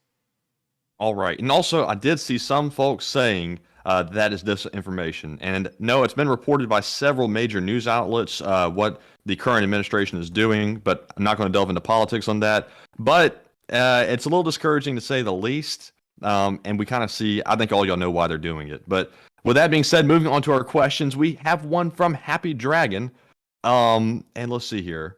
All right. And also, I did see some folks saying that is disinformation. And no, it's been reported by several major news outlets what the current administration is doing, but I'm not going to delve into politics on that. But it's a little discouraging, to say the least. And we kind of see, I think all y'all know why they're doing it. But With that being said, moving on to our questions, we have one from Happy Dragon. And let's see here.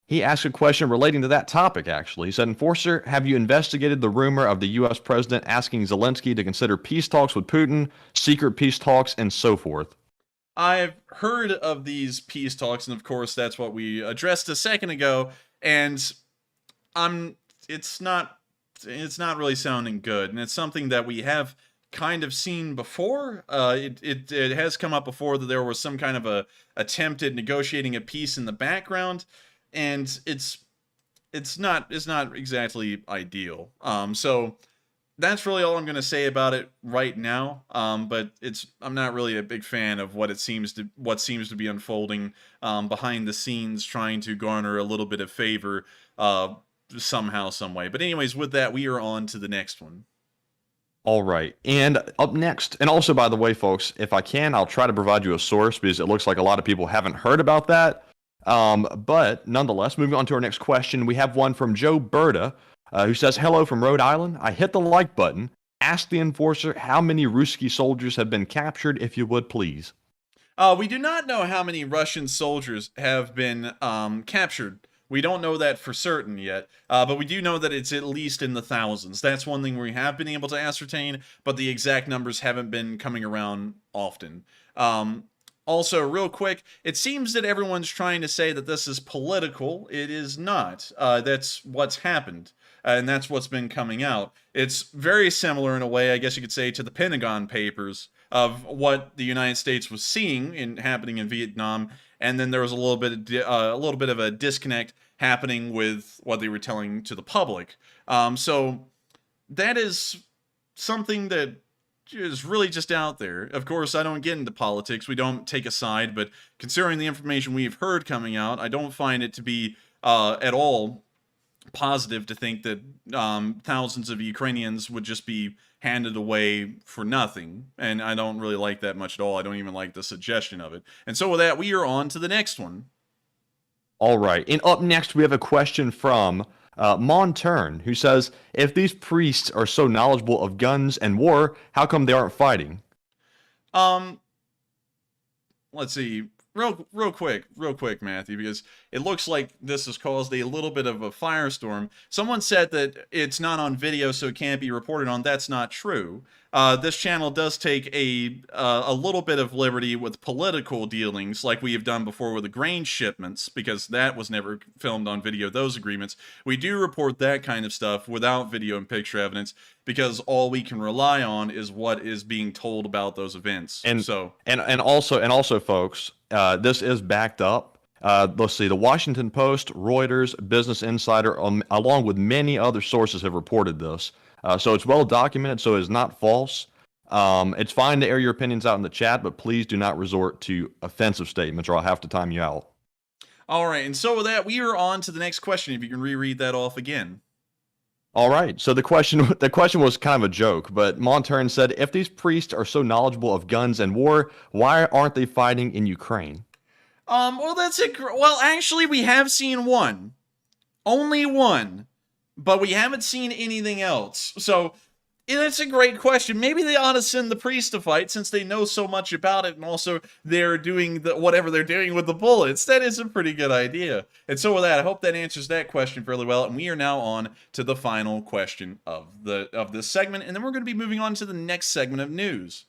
He asked a question relating to that topic, actually. He said, Enforcer, have you investigated the rumor of the U.S. president asking Zelenskyy to consider peace talks with Putin, secret peace talks, and so forth? I've heard of these peace talks, and of course, that's what we addressed a second ago, and it's not really sounding good, and it's something that we have kind of seen before. It has come up before that there was some kind of a attempt at negotiating a peace in the background, and it's not exactly ideal. So that's really all I'm going to say about it right now. But I'm not really a big fan of what seems to be unfolding behind the scenes, trying to garner a little bit of favor somehow, some way. But anyways, with that, we are on to the next one. All right. And up next, and also, by the way, folks, if I can, I'll try to provide you a source because it looks like a lot of people haven't heard about that. But nonetheless, moving on to our next question, we have one from Joe Berta, who says, hello from Rhode Island. I hit the like button. Ask the Enforcer how many Ruski soldiers have been captured, if you would, please. We do not know how many Russian soldiers have been captured. We don't know that for certain yet, but we do know that it's at least in the thousands. That's one thing we have been able to ascertain, but the exact numbers haven't been coming around often. Also, real quick, it seems that everyone's trying to say that this is political. It is not. That's what's happened, and that's what's been coming out. It's very similar in a way, I guess you could say, to the Pentagon Papers of what the United States was seeing happening in Vietnam, and then there was a little bit of a disconnect happening with what they were telling to the public. So that is something that is really just out there. Of course, I don't get into politics. We don't take a side, but considering the information we've heard coming out, I don't find it to be at all positive to think that thousands of Ukrainians would just be handed away for nothing, and I don't really like that much at all. I don't even like the suggestion of it. And so with that, we are on to the next one. All right, and up next we have a question from Montern, who says, if these priests are so knowledgeable of guns and war, how come they aren't fighting? Let's see. Real quick, Matthew, because it looks like this has caused a little bit of a firestorm. Someone said that it's not on video, so it can't be reported on. That's not true. This channel does take a little bit of liberty with political dealings, like we have done before with the grain shipments, because that was never filmed on video, those agreements. We do report that kind of stuff without video and picture evidence, because all we can rely on is what is being told about those events. And so, and also, folks, this is backed up. Let's see, the Washington Post, Reuters, Business Insider, along with many other sources have reported this. So it's well documented, so it's not false. It's fine to air your opinions out in the chat, but please do not resort to offensive statements or I'll have to time you out. All right, and so with that, we are on to the next question, if you can reread that off again. All right, so the question was kind of a joke, but Montern said, if these priests are so knowledgeable of guns and war, why aren't they fighting in Ukraine? Well, well, actually, we have seen one. Only one. But we haven't seen anything else. So, that's a great question. Maybe they ought to send the priest to fight since they know so much about it, and also they're doing whatever they're doing with the bullets. That is a pretty good idea. And so with that, I hope that answers that question fairly well. And we are now on to the final question of this segment, and then we're going to be moving on to the next segment of news.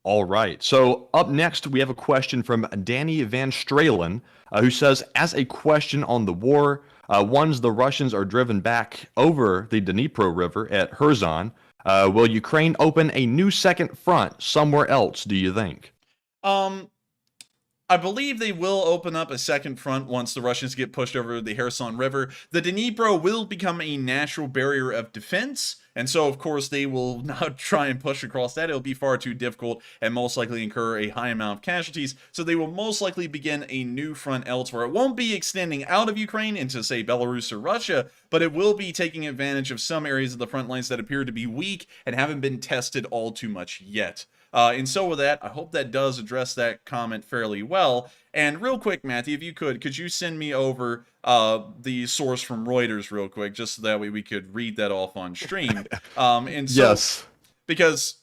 All right. So up next, we have a question from Danny Van Stralen, who says, as a question on the war, once the Russians are driven back over the Dnipro River at Kherson, will Ukraine open a new second front somewhere else, do you think? I believe they will open up a second front once the Russians get pushed over the Kherson River. The Dnipro will become a natural barrier of defense, and so, of course, they will not try and push across that. It'll be far too difficult and most likely incur a high amount of casualties, so they will most likely begin a new front elsewhere. It won't be extending out of Ukraine into, say, Belarus or Russia, but it will be taking advantage of some areas of the front lines that appear to be weak and haven't been tested all too much yet. And so with that, I hope that does address that comment fairly well. And real quick, Matthew, if you could you send me over the source from Reuters real quick, just so that way we could read that off on stream? And so, yes. Because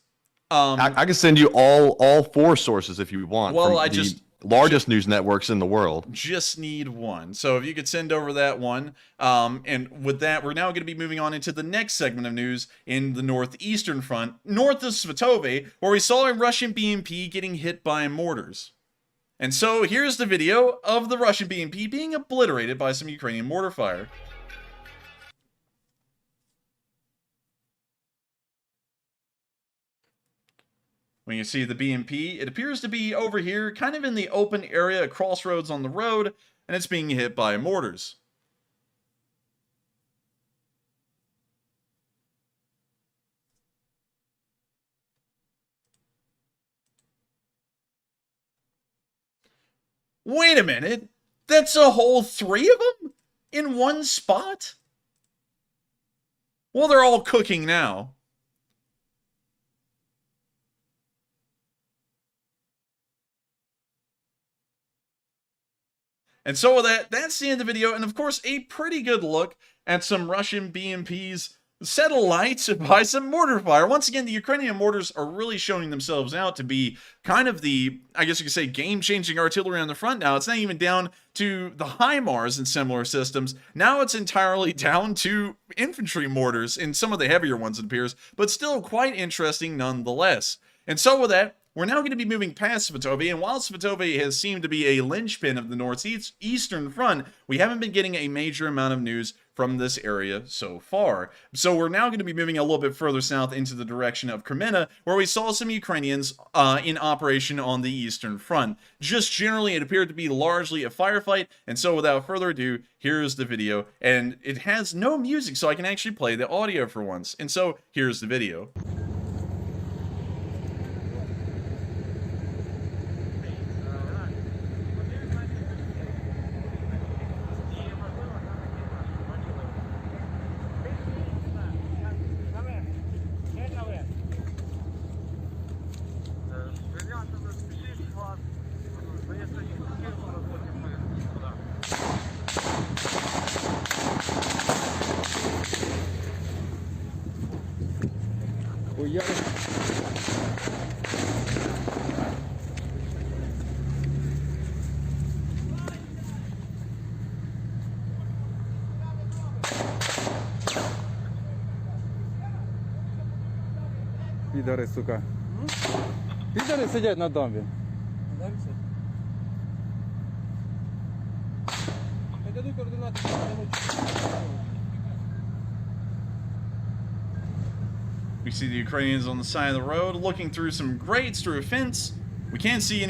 I can send you all four sources if you want. Well, from I the just largest news networks in the world. just need one. So if you could send over that one. And with that, we're now going to be moving on into the next segment of news in the northeastern front, north of Svatove, where we saw a Russian BMP getting hit by mortars. And so here's the video of the Russian BMP being obliterated by some Ukrainian mortar fire. When you see the BMP, it appears to be over here, kind of in the open area, a crossroads on the road, and it's being hit by mortars. Wait a minute, that's a whole 3 of them? In one spot? Well, they're all cooking now. And so with that, that's the end of the video, and of course, a pretty good look at some Russian BMPs set alight by some mortar fire. Once again, the Ukrainian mortars are really showing themselves out to be kind of the, I guess you could say, game-changing artillery on the front now. It's not even down to the HIMARS and similar systems. Now it's entirely down to infantry mortars and some of the heavier ones, it appears, but still quite interesting nonetheless. And so with that, we're now going to be moving past Svatove, and while Svatove has seemed to be a linchpin of the northeastern front, we haven't been getting a major amount of news from this area so far. So we're now going to be moving a little bit further south into the direction of Kremenna, where we saw some Ukrainians in operation on the eastern front. Just generally, it appeared to be largely a firefight, and so without further ado, here's the video, and it has no music, so I can actually play the audio for once. And so, here's the video. Підари, сука. Підари сидять на дамбі. Передаю координати. We see the Ukrainians on the side of the road looking through some grates through a fence. We can't see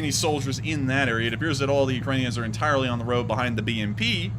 any soldiers in that area. It appears that all the Ukrainians are entirely on the road behind the BMP.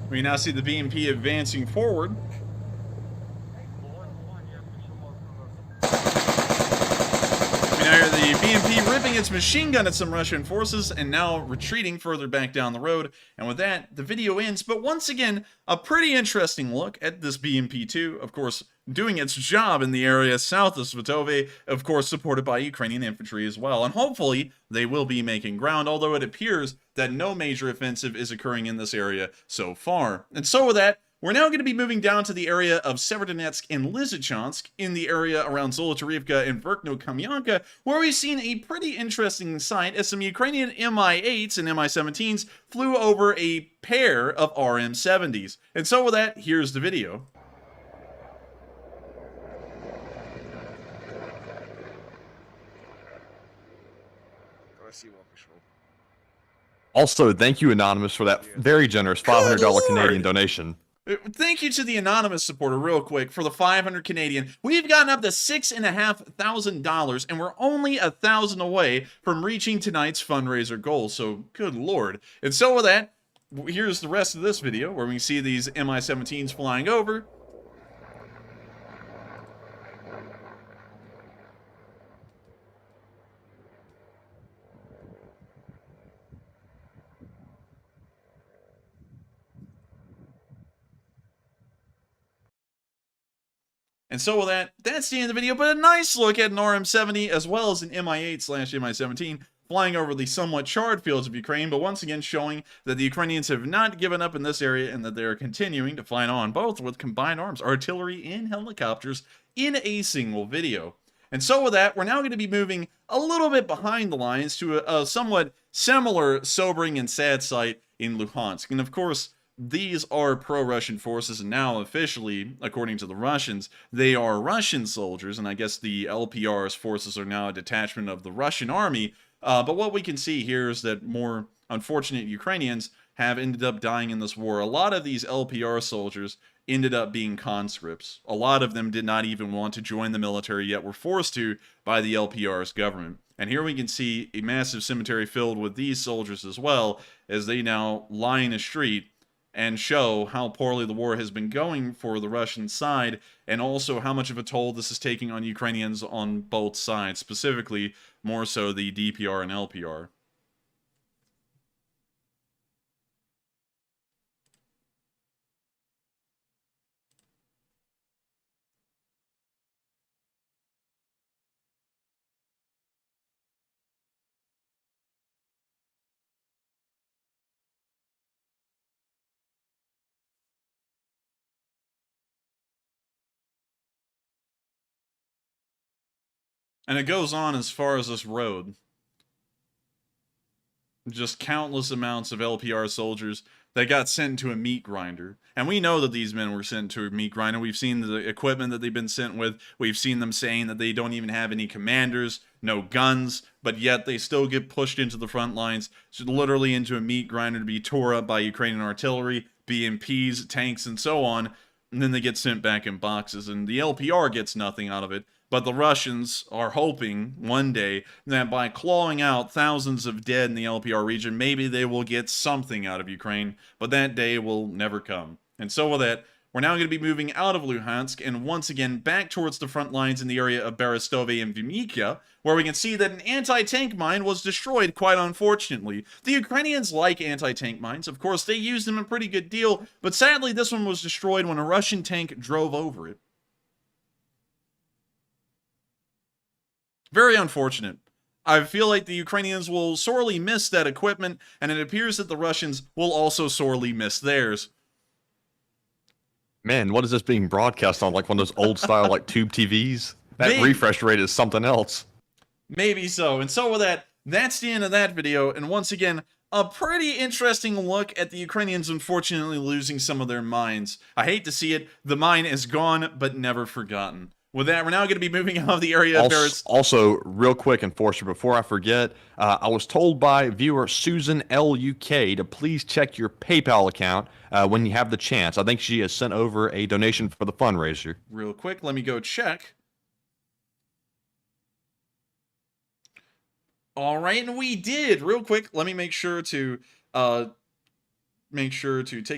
We now see the BMP advancing forward. We now hear the BMP ripping its machine gun at some Russian forces and now retreating further back down the road. And with that, the video ends. But once again, a pretty interesting look at this BMP-2, of course, doing its job in the area south of Svatove, of course supported by Ukrainian infantry as well. And hopefully they will be making ground, although it appears that no major offensive is occurring in this area so far. And so with that, we're now going to be moving down to the area of Severodonetsk and Lysychansk, in the area around Zolotarivka and Verkno-Kamyanka, where we've seen a pretty interesting sight as some Ukrainian Mi-8s and Mi-17s flew over a pair of RM-70s. And so with that, here's the video. Also, thank you, Anonymous, for that very generous $500 Lord! Canadian donation. Thank you to the anonymous supporter, real quick, for the 500 Canadian. We've gotten up to $6,500, and we're only 1,000 away from reaching tonight's fundraiser goal. So, good lord! And so with that, here's the rest of this video where we see these Mi-17s flying over. And so with that, that's the end of the video, but a nice look at an RM-70 as well as an Mi-8/Mi-17 flying over the somewhat charred fields of Ukraine, but once again showing that the Ukrainians have not given up in this area and that they are continuing to fight on, both with combined arms, artillery, and helicopters in a single video. And so with that, we're now going to be moving a little bit behind the lines to a somewhat similar, sobering, and sad sight in Luhansk. And of course, these are pro-Russian forces, and now officially, according to the Russians, they are Russian soldiers, and I guess the LPR's forces are now a detachment of the Russian army. But what we can see here is that more unfortunate Ukrainians have ended up dying in this war. A lot of these LPR soldiers ended up being conscripts. A lot of them did not even want to join the military, yet were forced to by the LPR's government. And here we can see a massive cemetery filled with these soldiers as well, as they now line a street and show how poorly the war has been going for the Russian side, and also how much of a toll this is taking on Ukrainians on both sides, specifically more so the DPR and LPR. And it goes on as far as this road. Just countless amounts of LPR soldiers that got sent to a meat grinder. And we know that these men were sent to a meat grinder. We've seen the equipment that they've been sent with. We've seen them saying that they don't even have any commanders, no guns, but yet they still get pushed into the front lines, so literally into a meat grinder to be tore up by Ukrainian artillery, BMPs, tanks, and so on. And then they get sent back in boxes, and the LPR gets nothing out of it. But the Russians are hoping one day that by clawing out thousands of dead in the LPR region, maybe they will get something out of Ukraine, but that day will never come. And so with that, we're now going to be moving out of Luhansk and once again back towards the front lines in the area of Berestove and Vimikya, where we can see that an anti-tank mine was destroyed, quite unfortunately. The Ukrainians like anti-tank mines. Of course, they use them a pretty good deal, but sadly this one was destroyed when a Russian tank drove over it. Very unfortunate. I feel like the Ukrainians will sorely miss that equipment, and it appears that the Russians will also sorely miss theirs. Man, what is this being broadcast on? Like one of those old style like tube TVs? That refresh rate is something else. Maybe so. And so with that, that's the end of that video. And once again, a pretty interesting look at the Ukrainians unfortunately losing some of their mines. I hate to see it. The mine is gone, but never forgotten. With that, we're now going to be moving out of the area. Also, real quick, Enforcer, before I forget, I was told by viewer Susan LUK to please check your PayPal account when you have the chance. I think she has sent over a donation for the fundraiser. Real quick, let me go check. All right, and we did. Real quick, let me make sure to take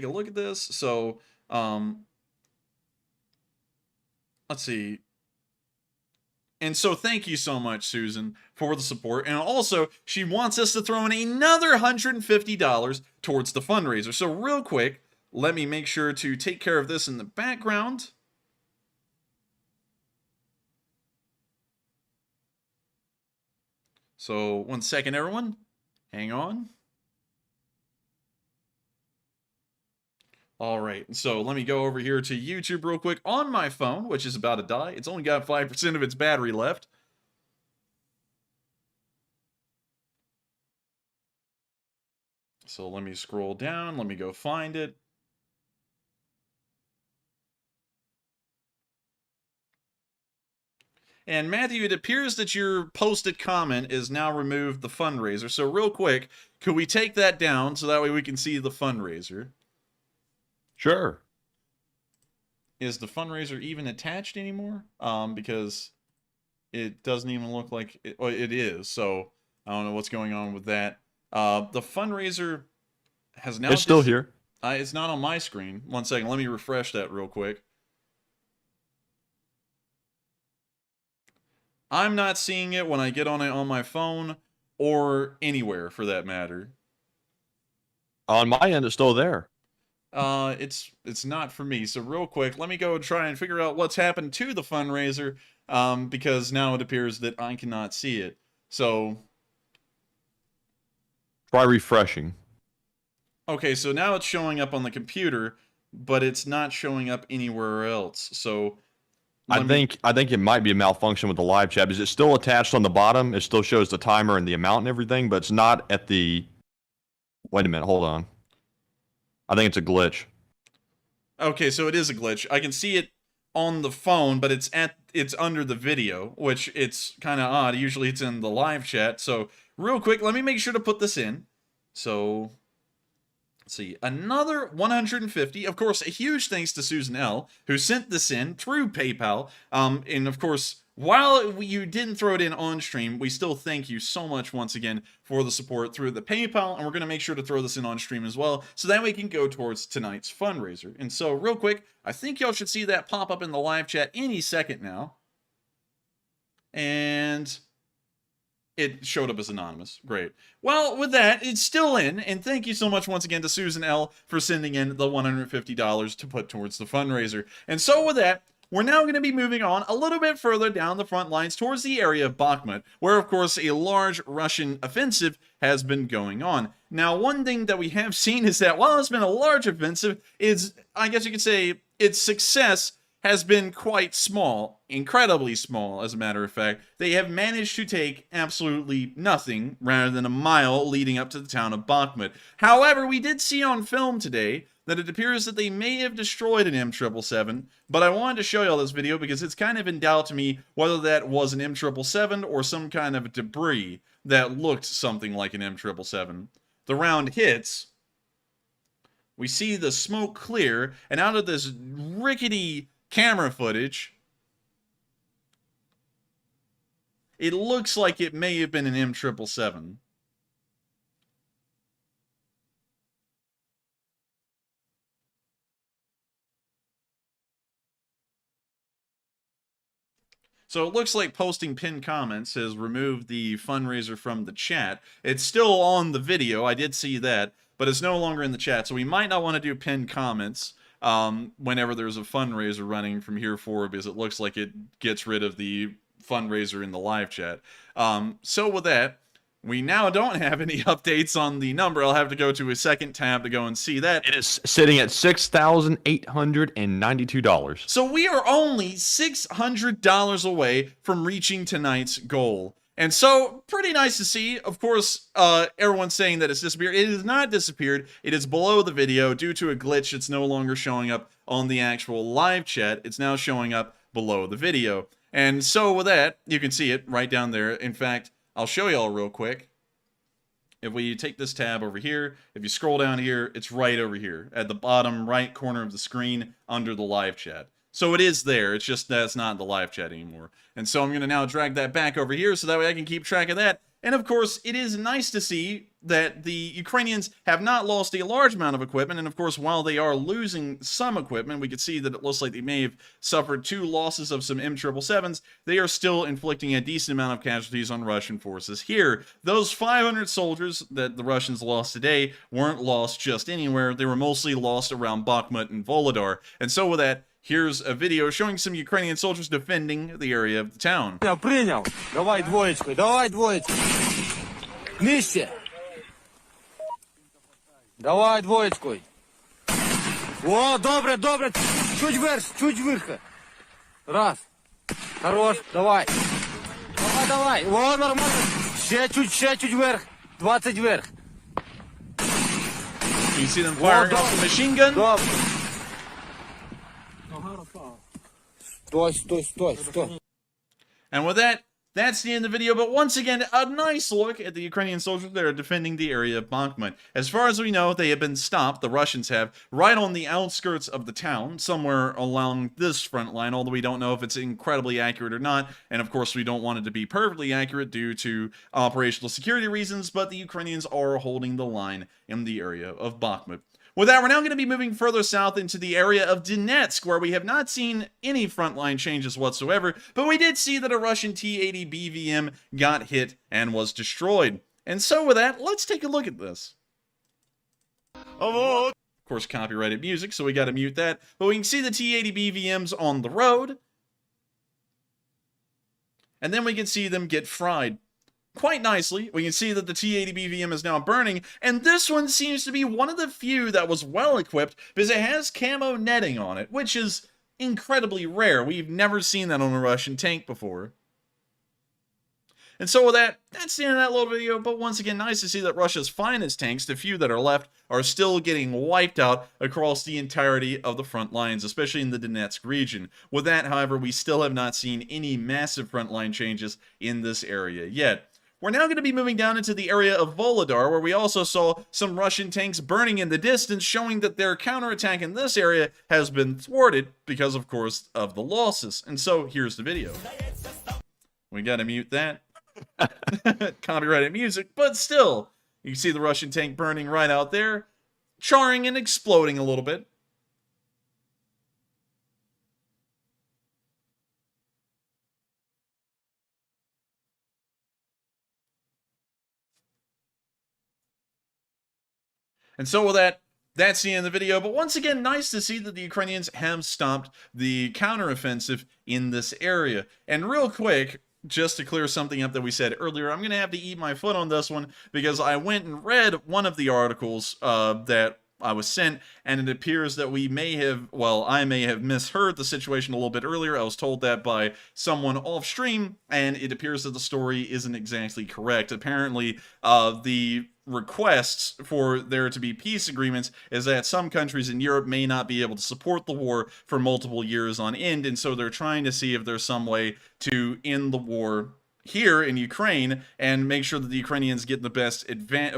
a look at this. So, let's see. And so thank you so much, Susan, for the support. And also, she wants us to throw in another $150 towards the fundraiser. So real quick, let me make sure to take care of this in the background. So 1 second, everyone. Hang on. All right, so let me go over here to YouTube real quick on my phone, which is about to die. It's only got 5% of its battery left. So let me scroll down. Let me go find it. And Matthew, it appears that your posted comment is now removed the fundraiser. So real quick, Could we take that down so that way we can see the fundraiser? Sure. Is the fundraiser even attached anymore? Because it doesn't even look like it, well, it is. So I don't know what's going on with that. The fundraiser has now... It's still here. It's not on my screen. One second. Let me refresh that real quick. I'm not seeing it when I get on it on my phone or anywhere for that matter. On my end, it's still there. It's not for me. So real quick, let me go try and figure out what's happened to the fundraiser, because now it appears that I cannot see it. So try refreshing. okay, so now it's showing up on the computer, but it's not showing up anywhere else. So I think it might be a malfunction with the live chat. Is it still attached on the bottom? It still shows the timer and the amount and everything, but it's not at the... Wait a minute, hold on. I think it's a glitch. Okay, so it is a glitch. I can see it on the phone, but it's under the video, which it's kind of odd. Usually it's in the live chat. So real quick, let me make sure to put this in. So let's see, another 150. Of course, a huge thanks to Susan L, who sent this in through PayPal. And of course, while you didn't throw it in on stream, we still thank you so much once again for the support through the PayPal, and we're going to make sure to throw this in on stream as well, so that we can go towards tonight's fundraiser. And so, real quick, I think y'all should see that pop up in the live chat any second now. And it showed up as anonymous. Great. Well, with that, it's still in, and thank you so much once again to Susan L for sending in the $150 to put towards the fundraiser. And so with that, we're now going to be moving on a little bit further down the front lines towards the area of Bakhmut, where, of course, a large Russian offensive has been going on. Now, one thing that we have seen is that while it's been a large offensive, I guess you could say, its success has been quite small, incredibly small, as a matter of fact. They have managed to take absolutely nothing rather than a mile leading up to the town of Bakhmut. However, we did see on film today that it appears that they may have destroyed an M777, but I wanted to show y'all this video because it's kind of in doubt to me whether that was an M777 or some kind of debris that looked something like an M777. The round hits, we see the smoke clear, and out of this rickety camera footage, it looks like it may have been an M777. So it looks like posting pinned comments has removed the fundraiser from the chat. It's still on the video, I did see that, but it's no longer in the chat. So we might not want to do pinned comments whenever there's a fundraiser running from here forward, because it looks like it gets rid of the fundraiser in the live chat. So with that, we now don't have any updates on the number. I'll have to go to a second tab to go and see that. It is sitting at $6,892. So we are only $600 away from reaching tonight's goal. And so, pretty nice to see. Of course, everyone's saying that it's disappeared. It has not disappeared. It is below the video. Due to a glitch, it's no longer showing up on the actual live chat. It's now showing up below the video. And so with that, you can see it right down there. In fact, I'll show y'all real quick. If we take this tab over here, if you scroll down here, it's right over here at the bottom right corner of the screen under the live chat. So it is there, it's just that it's not in the live chat anymore. And so I'm going to now drag that back over here so that way I can keep track of that. And of course, it is nice to see that the Ukrainians have not lost a large amount of equipment. And of course, while they are losing some equipment, we can see that it looks like they may have suffered 2 losses of some M777s. They are still inflicting a decent amount of casualties on Russian forces here. Those 500 soldiers that the Russians lost today weren't lost just anywhere. They were mostly lost around Bakhmut and Vulhedar. And so with that, here's a video showing some Ukrainian soldiers defending the area of the town. Принял. Давай двоечку, давай двоечку. Нижче. Давай двоечку. О, добре, добре. Чуть вверх. Раз. Хорош, давай. Давай. О, нормально. Ще чуть вверх. 20 вверх. You see them firing off the machine gun? Добре. Стой. And with that, that's the end of the video, but once again, a nice look at the Ukrainian soldiers that are defending the area of Bakhmut. As far as we know, they have been stopped, the Russians have, right on the outskirts of the town, somewhere along this front line, although we don't know if it's incredibly accurate or not, and of course we don't want it to be perfectly accurate due to operational security reasons, but the Ukrainians are holding the line in the area of Bakhmut. With that, we're now going to be moving further south into the area of Donetsk, where we have not seen any frontline changes whatsoever, but we did see that a Russian T-80 BVM got hit and was destroyed. And so with that, let's take a look at this. Of course, copyrighted music, so we got to mute that. But we can see the T-80 BVMs on the road, and then we can see them get fried. Quite nicely, we can see that the T-80 BVM is now burning, and this one seems to be one of the few that was well equipped because it has camo netting on it, which is incredibly rare. We've never seen that on a Russian tank before. And so with that, that's the end of that little video, but once again, nice to see that Russia's finest tanks, the few that are left, are still getting wiped out across the entirety of the front lines, especially in the Donetsk region. With that, however, we still have not seen any massive frontline changes in this area yet. We're now going to be moving down into the area of Vulhedar, where we also saw some Russian tanks burning in the distance, showing that their counterattack in this area has been thwarted because, of course, of the losses. And so, here's the video. We got to mute that. Copyrighted music, but still, you can see the Russian tank burning right out there, charring and exploding a little bit. And so with that, that's the end of the video. But once again, nice to see that the Ukrainians have stopped the counteroffensive in this area. And real quick, just to clear something up that we said earlier, I'm going to have to eat my foot on this one because I went and read one of the articles that I was sent, and it appears that we may have, well, I may have misheard the situation a little bit earlier. I was told that by someone off stream, and it appears that the story isn't exactly correct. Apparently, the requests for there to be peace agreements is that some countries in Europe may not be able to support the war for multiple years on end, and so they're trying to see if there's some way to end the war here in Ukraine and make sure that the Ukrainians get the best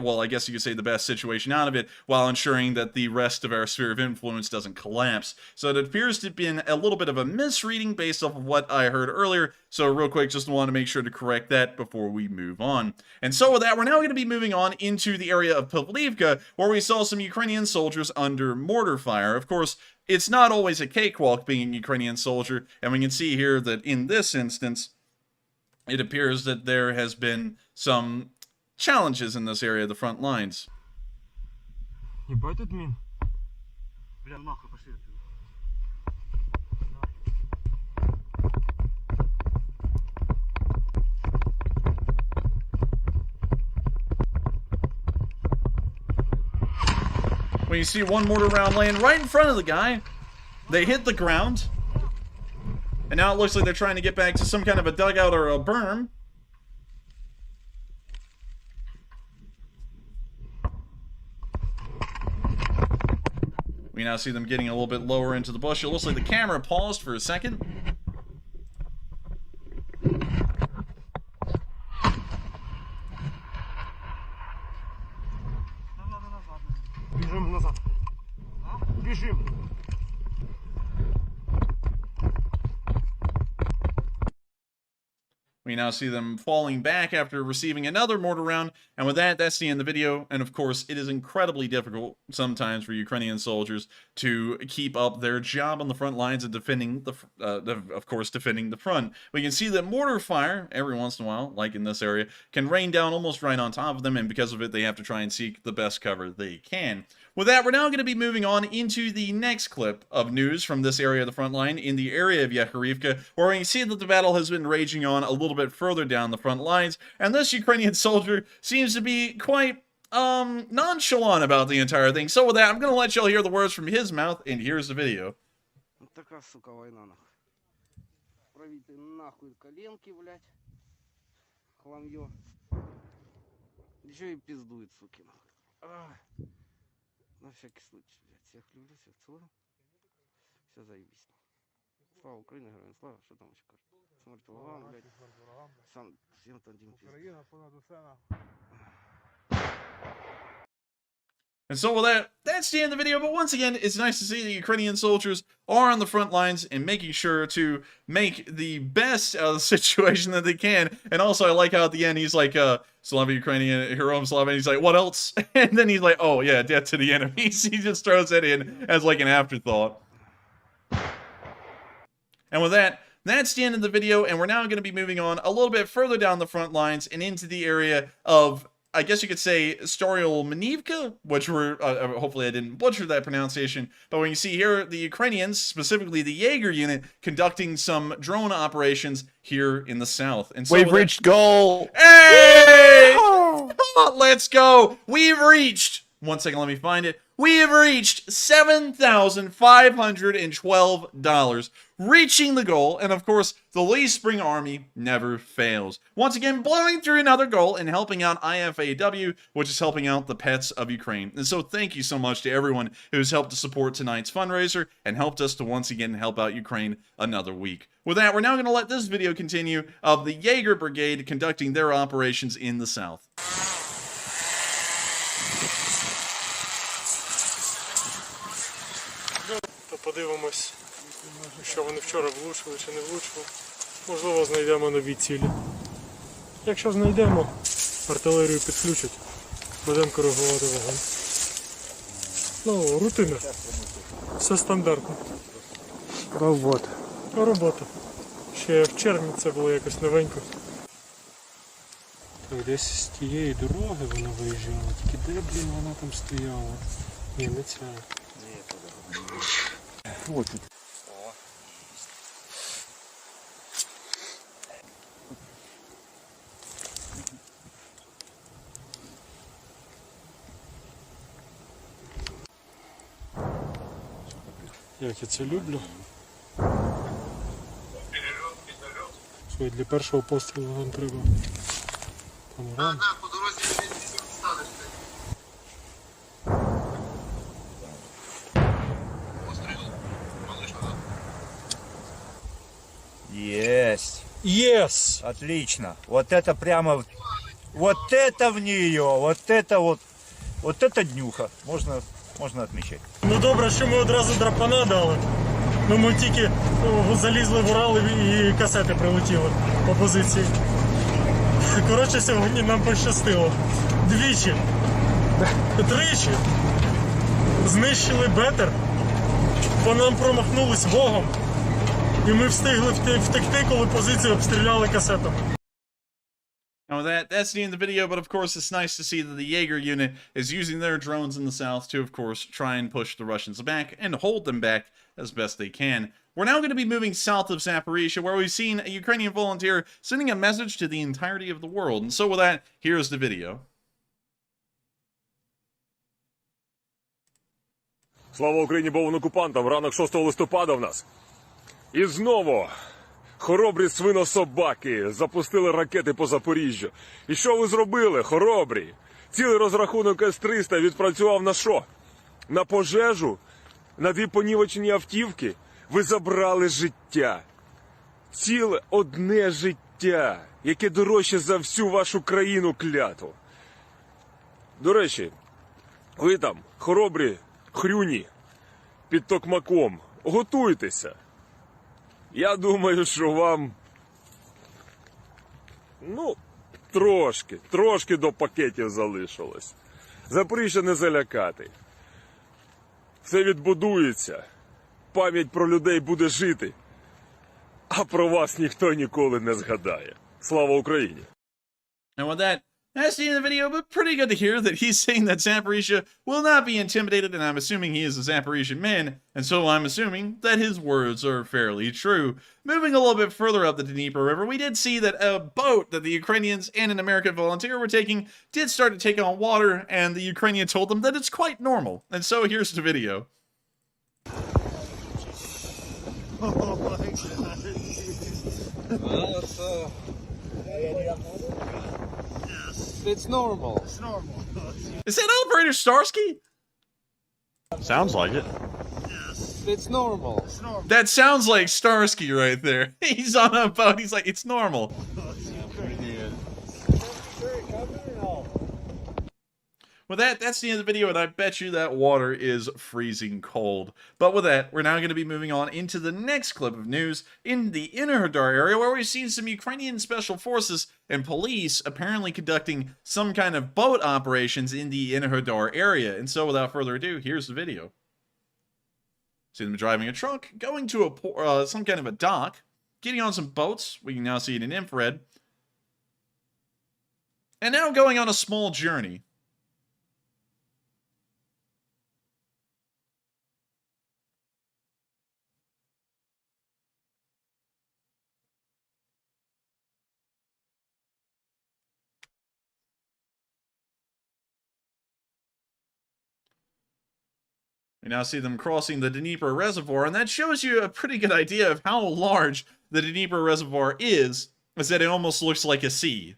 well, I guess you could say the best situation out of it, while ensuring that the rest of our sphere of influence doesn't collapse. So it appears to have been a little bit of a misreading based off of what I heard earlier. So real quick, just want to make sure to correct that before we move on. And so with that, we're now going to be moving on into the area of Pavlivka, where we saw some Ukrainian soldiers under mortar fire. Of course, it's not always a cakewalk being a Ukrainian soldier, and we can see here that in this instance, it appears that there has been some challenges in this area of the front lines. When you see one mortar round laying right in front of the guy, they hit the ground. And now it looks like they're trying to get back to some kind of a dugout or a berm. We now see them getting a little bit lower into the bush. It looks like the camera paused for a second. We now see them falling back after receiving another mortar round, and with that, that's the end of the video. And of course, it is incredibly difficult sometimes for Ukrainian soldiers to keep up their job on the front lines and defending defending the front. We can see that mortar fire, every once in a while, like in this area, can rain down almost right on top of them, and because of it, they have to try and seek the best cover they can. With that, we're now going to be moving on into the next clip of news from this area of the front line in the area of Kharkiv, where we can see that the battle has been raging on a little bit further down the front lines, and this Ukrainian soldier seems to be quite nonchalant about the entire thing. So with that, I'm going to let y'all hear the words from his mouth, and here's the video. Такая, сука, война, нахуй. Пробитые нахуй коленки, блядь. Хламье. Еще и пиздует, суки, нахуй. На всякий случай, блядь. Всех люблю, всех целую. Все заебись. Слава Україні, героям слава, що там ще кажуть? Смерть ворогам, блядь. Сам, всім там дім пізд. Україна понад усе. And so, well, that's the end of the video. But once again, it's nice to see the Ukrainian soldiers are on the front lines and making sure to make the best out of the situation that they can. And also, I like how at the end he's like, Slava Ukrainian, Heroam Slava. And he's like, what else? And then he's like, oh, yeah, death to the enemies. He just throws that in as like an afterthought. And with that, that's the end of the video. And we're now going to be moving on a little bit further down the front lines and into the area of, I guess you could say, Storyal-Manivka, which were, hopefully I didn't butcher that pronunciation, but when you see here, the Ukrainians, specifically the Jaeger unit, conducting some drone operations here in the south. And so We've reached goal! Hey! Let's go! We've reached, one second, let me find it. We have reached $7,512, reaching the goal, and of course, the Lee Spring Army never fails. Once again, blowing through another goal and helping out IFAW, which is helping out the pets of Ukraine. And so thank you so much to everyone who's helped to support tonight's fundraiser and helped us to once again help out Ukraine another week. With that, we're now going to let this video continue of the Jaeger Brigade conducting their operations in the south. Подивимось, що вони вчора влучили чи не влучили. Можливо, знайдемо нові цілі. Якщо знайдемо, артилерію підключать, будемо коригувати вогонь. Ну, рутина. Все стандартно. Робота. Робота. Ще в червні це було якось новенько. Так, десь з тієї дороги вона виїжджала. Тільки де, блін, вона там стояла? Ні, не ця. Вот тут. Як я це люблю. Що, для першого пострілу нам треба панорам. По дорозі станеш. Есть. Yes. Отлично. Вот это прямо, вот это в нее, вот это днюха. Можно отмечать. Ну добре, що ми одразу драпана дали. Ну ми тільки залізли в Урал і касети прилетіли по позиції. Коротше, сьогодні нам пощастило. Двічі, тричі знищили бетер, по нам промахнулись вогом. І ми встигли втекти, коли позицію обстріляли касетами. Now that's the end of the video, but of course it's nice to see that the Jaeger unit is using their drones in the south to, of course, try and push the Russians back and hold them back as best they can. We're now going to be moving south of Zaporizhia, where we've seen a Ukrainian volunteer sending a message to the entirety of the world. And so with that, here's the video. Слава Україні, бовим окупантам! Ранок 6 листопада в нас. І знову хоробрі свинособаки запустили ракети по Запоріжжю. І що ви зробили, хоробрі? Цілий розрахунок С-300 відпрацював на що? На пожежу? На дві понівечені автівки? Ви забрали життя. Ціле одне життя, яке дорожче за всю вашу країну клятву. До речі, ви там, хоробрі хрюні, під Токмаком, готуйтеся. Я думаю, що вам, трошки до пакетів залишилось. Запоріжжя не залякати. Все відбудується. Пам'ять про людей буде жити. А про вас ніхто ніколи не згадає. Слава Україні! And with that, that's the end of the video, but pretty good to hear that he's saying that Zaporizhia will not be intimidated, and I'm assuming he is a Zaporizhian man, and so I'm assuming that his words are fairly true. Moving a little bit further up the Dnieper River, we did see that a boat that the Ukrainians and an American volunteer were taking did start to take on water, and the Ukrainian told them that it's quite normal. And so here's the video. It's normal. It's normal. Is that Operator Starsky? Sounds like it. Yes. It's normal. That sounds like Starsky right there. He's on a boat. He's like, it's normal. Well, that's the end of the video, and I bet you that water is freezing cold. But with that, we're now going to be moving on into the next clip of news in the Infighting area, where we've seen some Ukrainian special forces and police apparently conducting some kind of boat operations in the Infighting area. And so, without further ado, here's the video. See them driving a truck, going to a some kind of a dock, getting on some boats. We can now see it in infrared. And now going on a small journey. We now see them crossing the Dnieper Reservoir, and that shows you a pretty good idea of how large the Dnieper Reservoir is that it almost looks like a sea.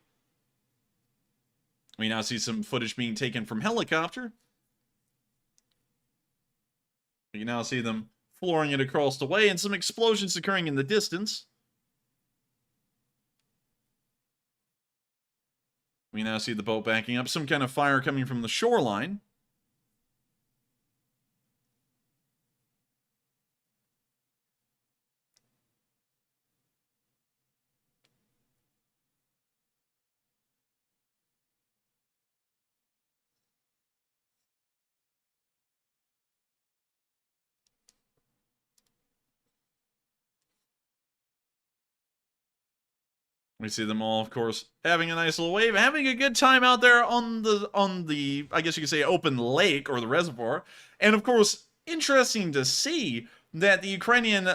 We now see some footage being taken from helicopter. We can now see them flooring it across the way, and some explosions occurring in the distance. We now see the boat backing up, some kind of fire coming from the shoreline. We see them all, of course, having a nice little wave, having a good time out there on the I guess you could say, open lake or the reservoir. And of course, interesting to see that the Ukrainian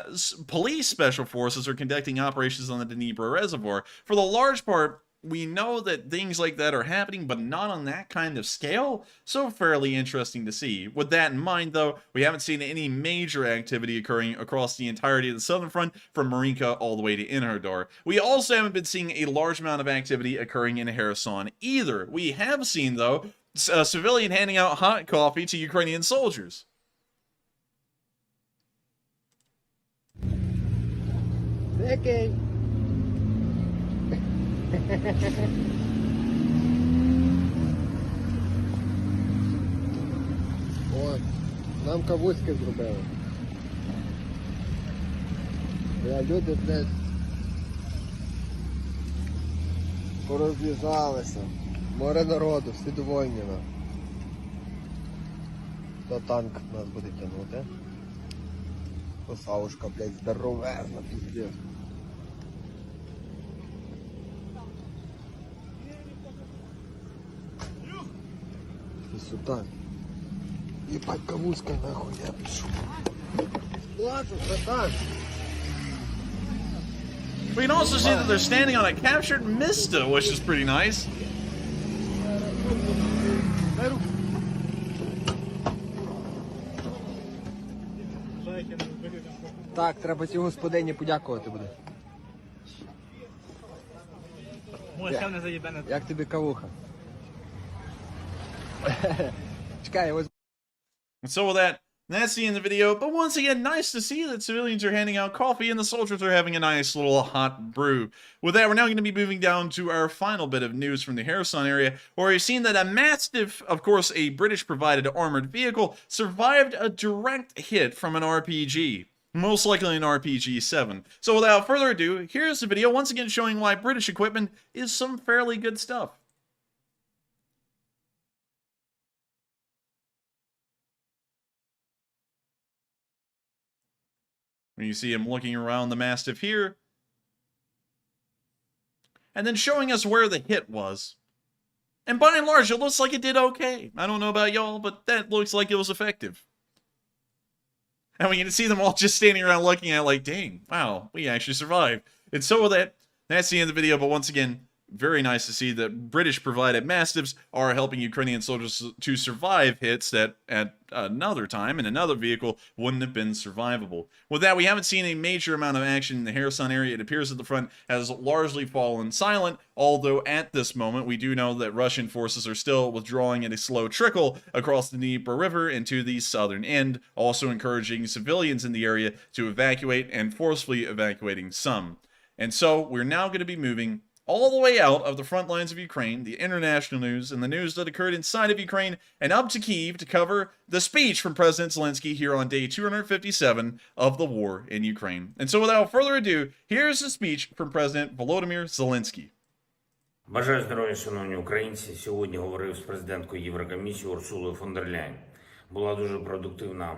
police special forces are conducting operations on the Dnieper Reservoir. For the large part, we know that things like that are happening, but not on that kind of scale, so fairly interesting to see. With that in mind, though, we haven't seen any major activity occurring across the entirety of the southern front, from Marinka all the way to Infighting. We also haven't been seeing a large amount of activity occurring in Kherson either. We have seen, though, a civilian handing out hot coffee to Ukrainian soldiers. Okay. О, нам кавуськи зробили. Люди десь пороз'їжджалися. Море народу, всі довольні. То танк нас буде тягнути. То савушка, блядь, здоровезна, пиздец. Сюда. Ебать, кавузка, нахуй, я пишу. Плачу, братан. We can also see that they're standing on a captured Mista, which is pretty nice. Так, треба цій господині подякувати буде. Як тобі кавуха? So with that, that's the end of the video. But once again, nice to see that civilians are handing out coffee and the soldiers are having a nice little hot brew. With that, we're now going to be moving down to our final bit of news from the Kherson area, where we've seen that a Mastiff, of course a British-provided armored vehicle, survived a direct hit from an RPG. Most likely an RPG-7. So without further ado, here's the video once again showing why British equipment is some fairly good stuff. You see him looking around the Mastiff here, and then showing us where the hit was. And by and large, it looks like it did okay. I don't know about y'all, but that looks like it was effective. And we can see them all just standing around looking at it like, dang, wow, we actually survived. And so with that, that's the end of the video. But once again, very nice to see that British-provided Mastiffs are helping Ukrainian soldiers to survive hits that at another time in another vehicle wouldn't have been survivable. With that, we haven't seen a major amount of action in the Kherson area. It appears that the front has largely fallen silent, although at this moment we do know that Russian forces are still withdrawing at a slow trickle across the Dnieper River into the southern end, also encouraging civilians in the area to evacuate and forcefully evacuating some. And so we're now going to be moving all the way out of the front lines of Ukraine, the international news, and the news that occurred inside of Ukraine, and up to Kyiv to cover the speech from President Zelenskyy here on day 257 of the war in Ukraine. And so without further ado, here's the speech from President Volodymyr Zelenskyy. Бажаю здоров'я, шановні українці. Сьогодні говорив з президенткою Єврокомісії Урсулою фон дер Ляєн. Була дуже продуктивна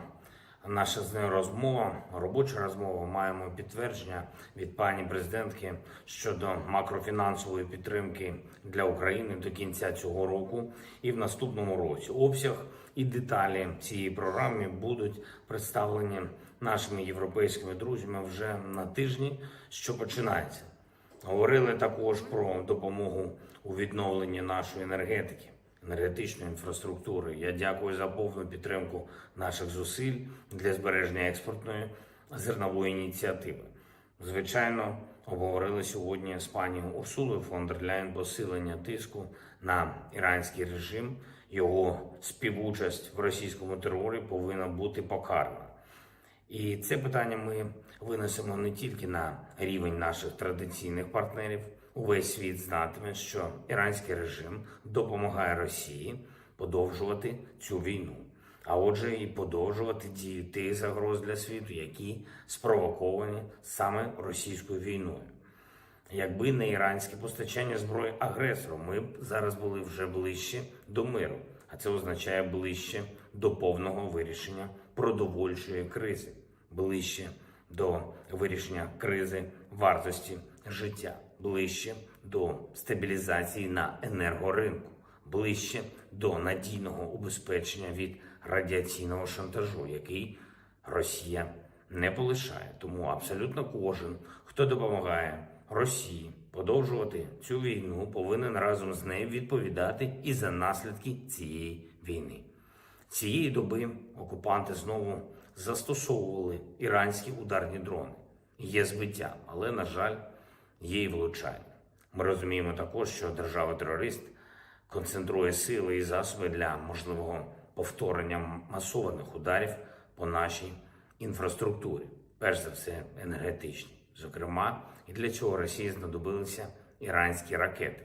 наша з нею розмова, робоча розмова. Маємо підтвердження від пані президентки щодо макрофінансової підтримки для України до кінця цього року і в наступному році. Обсяг і деталі цієї програми будуть представлені нашими європейськими друзями вже на тижні, що починається. Говорили також про допомогу у відновленні нашої енергетики, енергетичної інфраструктури. Я дякую за повну підтримку наших зусиль для збереження експортної зернової ініціативи. Звичайно, обговорили сьогодні з пані Урсулою фон дер Ляєн посилення тиску на іранський режим. Його співучасть в російському терорі повинна бути покарана. І це питання ми винесемо не тільки на рівень наших традиційних партнерів. Увесь світ знатиме, що іранський режим допомагає Росії подовжувати цю війну. А отже, і подовжувати дію тих загроз для світу, які спровоковані саме російською війною. Якби не іранське постачання зброї агресору, ми б зараз були вже ближче до миру. А це означає ближче до повного вирішення продовольчої кризи, ближче до вирішення кризи вартості життя, ближче до стабілізації на енергоринку, ближче до надійного убезпечення від радіаційного шантажу, який Росія не полишає. Тому абсолютно кожен, хто допомагає Росії подовжувати цю війну, повинен разом з нею відповідати і за наслідки цієї війни. Цієї доби окупанти знову застосовували іранські ударні дрони. Є збиття, але, на жаль, є і влучання. Ми розуміємо також, що держава-терорист концентрує сили і засоби для можливого повторення масованих ударів по нашій інфраструктурі, перш за все енергетичній. Зокрема, і для цього Росії знадобилися іранські ракети.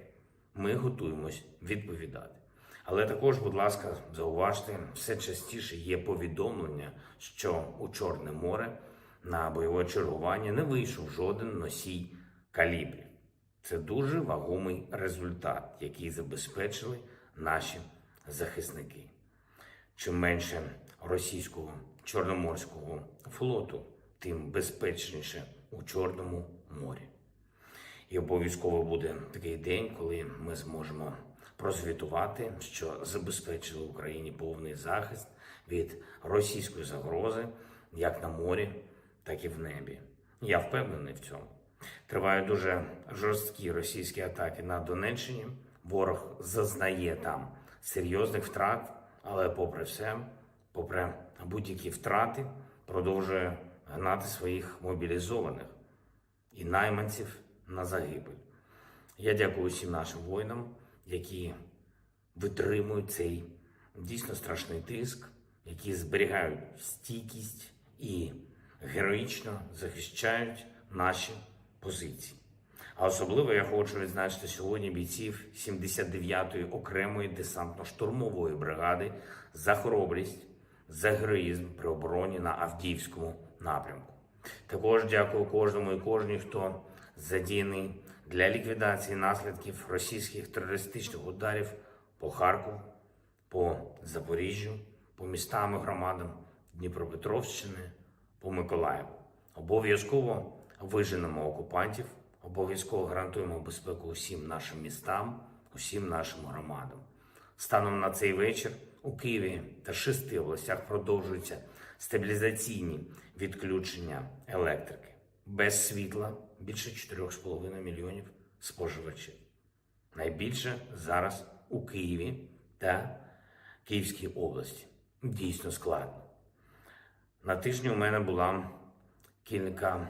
Ми готуємось відповідати. Але також, будь ласка, зауважте, все частіше є повідомлення, що у Чорне море на бойове чергування не вийшов жоден носій калібрів. Це дуже вагомий результат, який забезпечили наші захисники. Чим менше російського Чорноморського флоту, тим безпечніше у Чорному морі. І обов'язково буде такий день, коли ми зможемо прозвітувати, що забезпечили Україні повний захист від російської загрози як на морі, так і в небі. Я впевнений в цьому. Тривають дуже жорсткі російські атаки на Донеччині. Ворог зазнає там серйозних втрат, але попри все, попри будь-які втрати, продовжує гнати своїх мобілізованих і найманців на загибель. Я дякую всім нашим воїнам, які витримують цей дійсно страшний тиск, які зберігають стійкість і героїчно захищають наші позиції. А особливо я хочу відзначити сьогодні бійців 79-ї окремої десантно-штурмової бригади за хоробрість, за героїзм при обороні на Авдіївському напрямку. Також дякую кожному і кожній, хто задіяний для ліквідації наслідків російських терористичних ударів по Харкову, по Запоріжжю, по містам і громадам Дніпропетровщини, по Миколаєву. Обов'язково виженемо окупантів, обов'язково гарантуємо безпеку усім нашим містам, усім нашим громадам. Станом на цей вечір у Києві та 6 областях продовжуються стабілізаційні відключення електрики. Без світла більше 4,5 мільйонів споживачів. Найбільше зараз у Києві та Київській області. Дійсно складно. На тижні у мене була кілька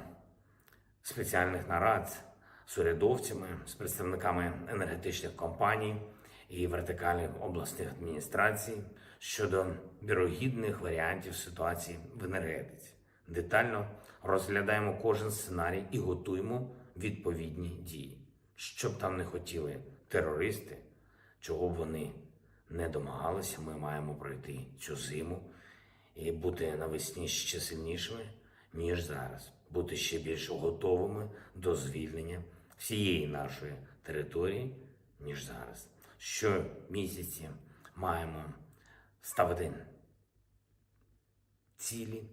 спеціальних нарад з урядовцями, з представниками енергетичних компаній і вертикальних обласних адміністрацій щодо вірогідних варіантів ситуації в енергетиці. Детально розглядаємо кожен сценарій і готуємо відповідні дії. Що б там не хотіли терористи, чого б вони не домагалися, ми маємо пройти цю зиму і бути навесні ще сильнішими, ніж зараз. Бути ще більш готовими до звільнення всієї нашої території, ніж зараз. Щомісяці маємо ставити цілі,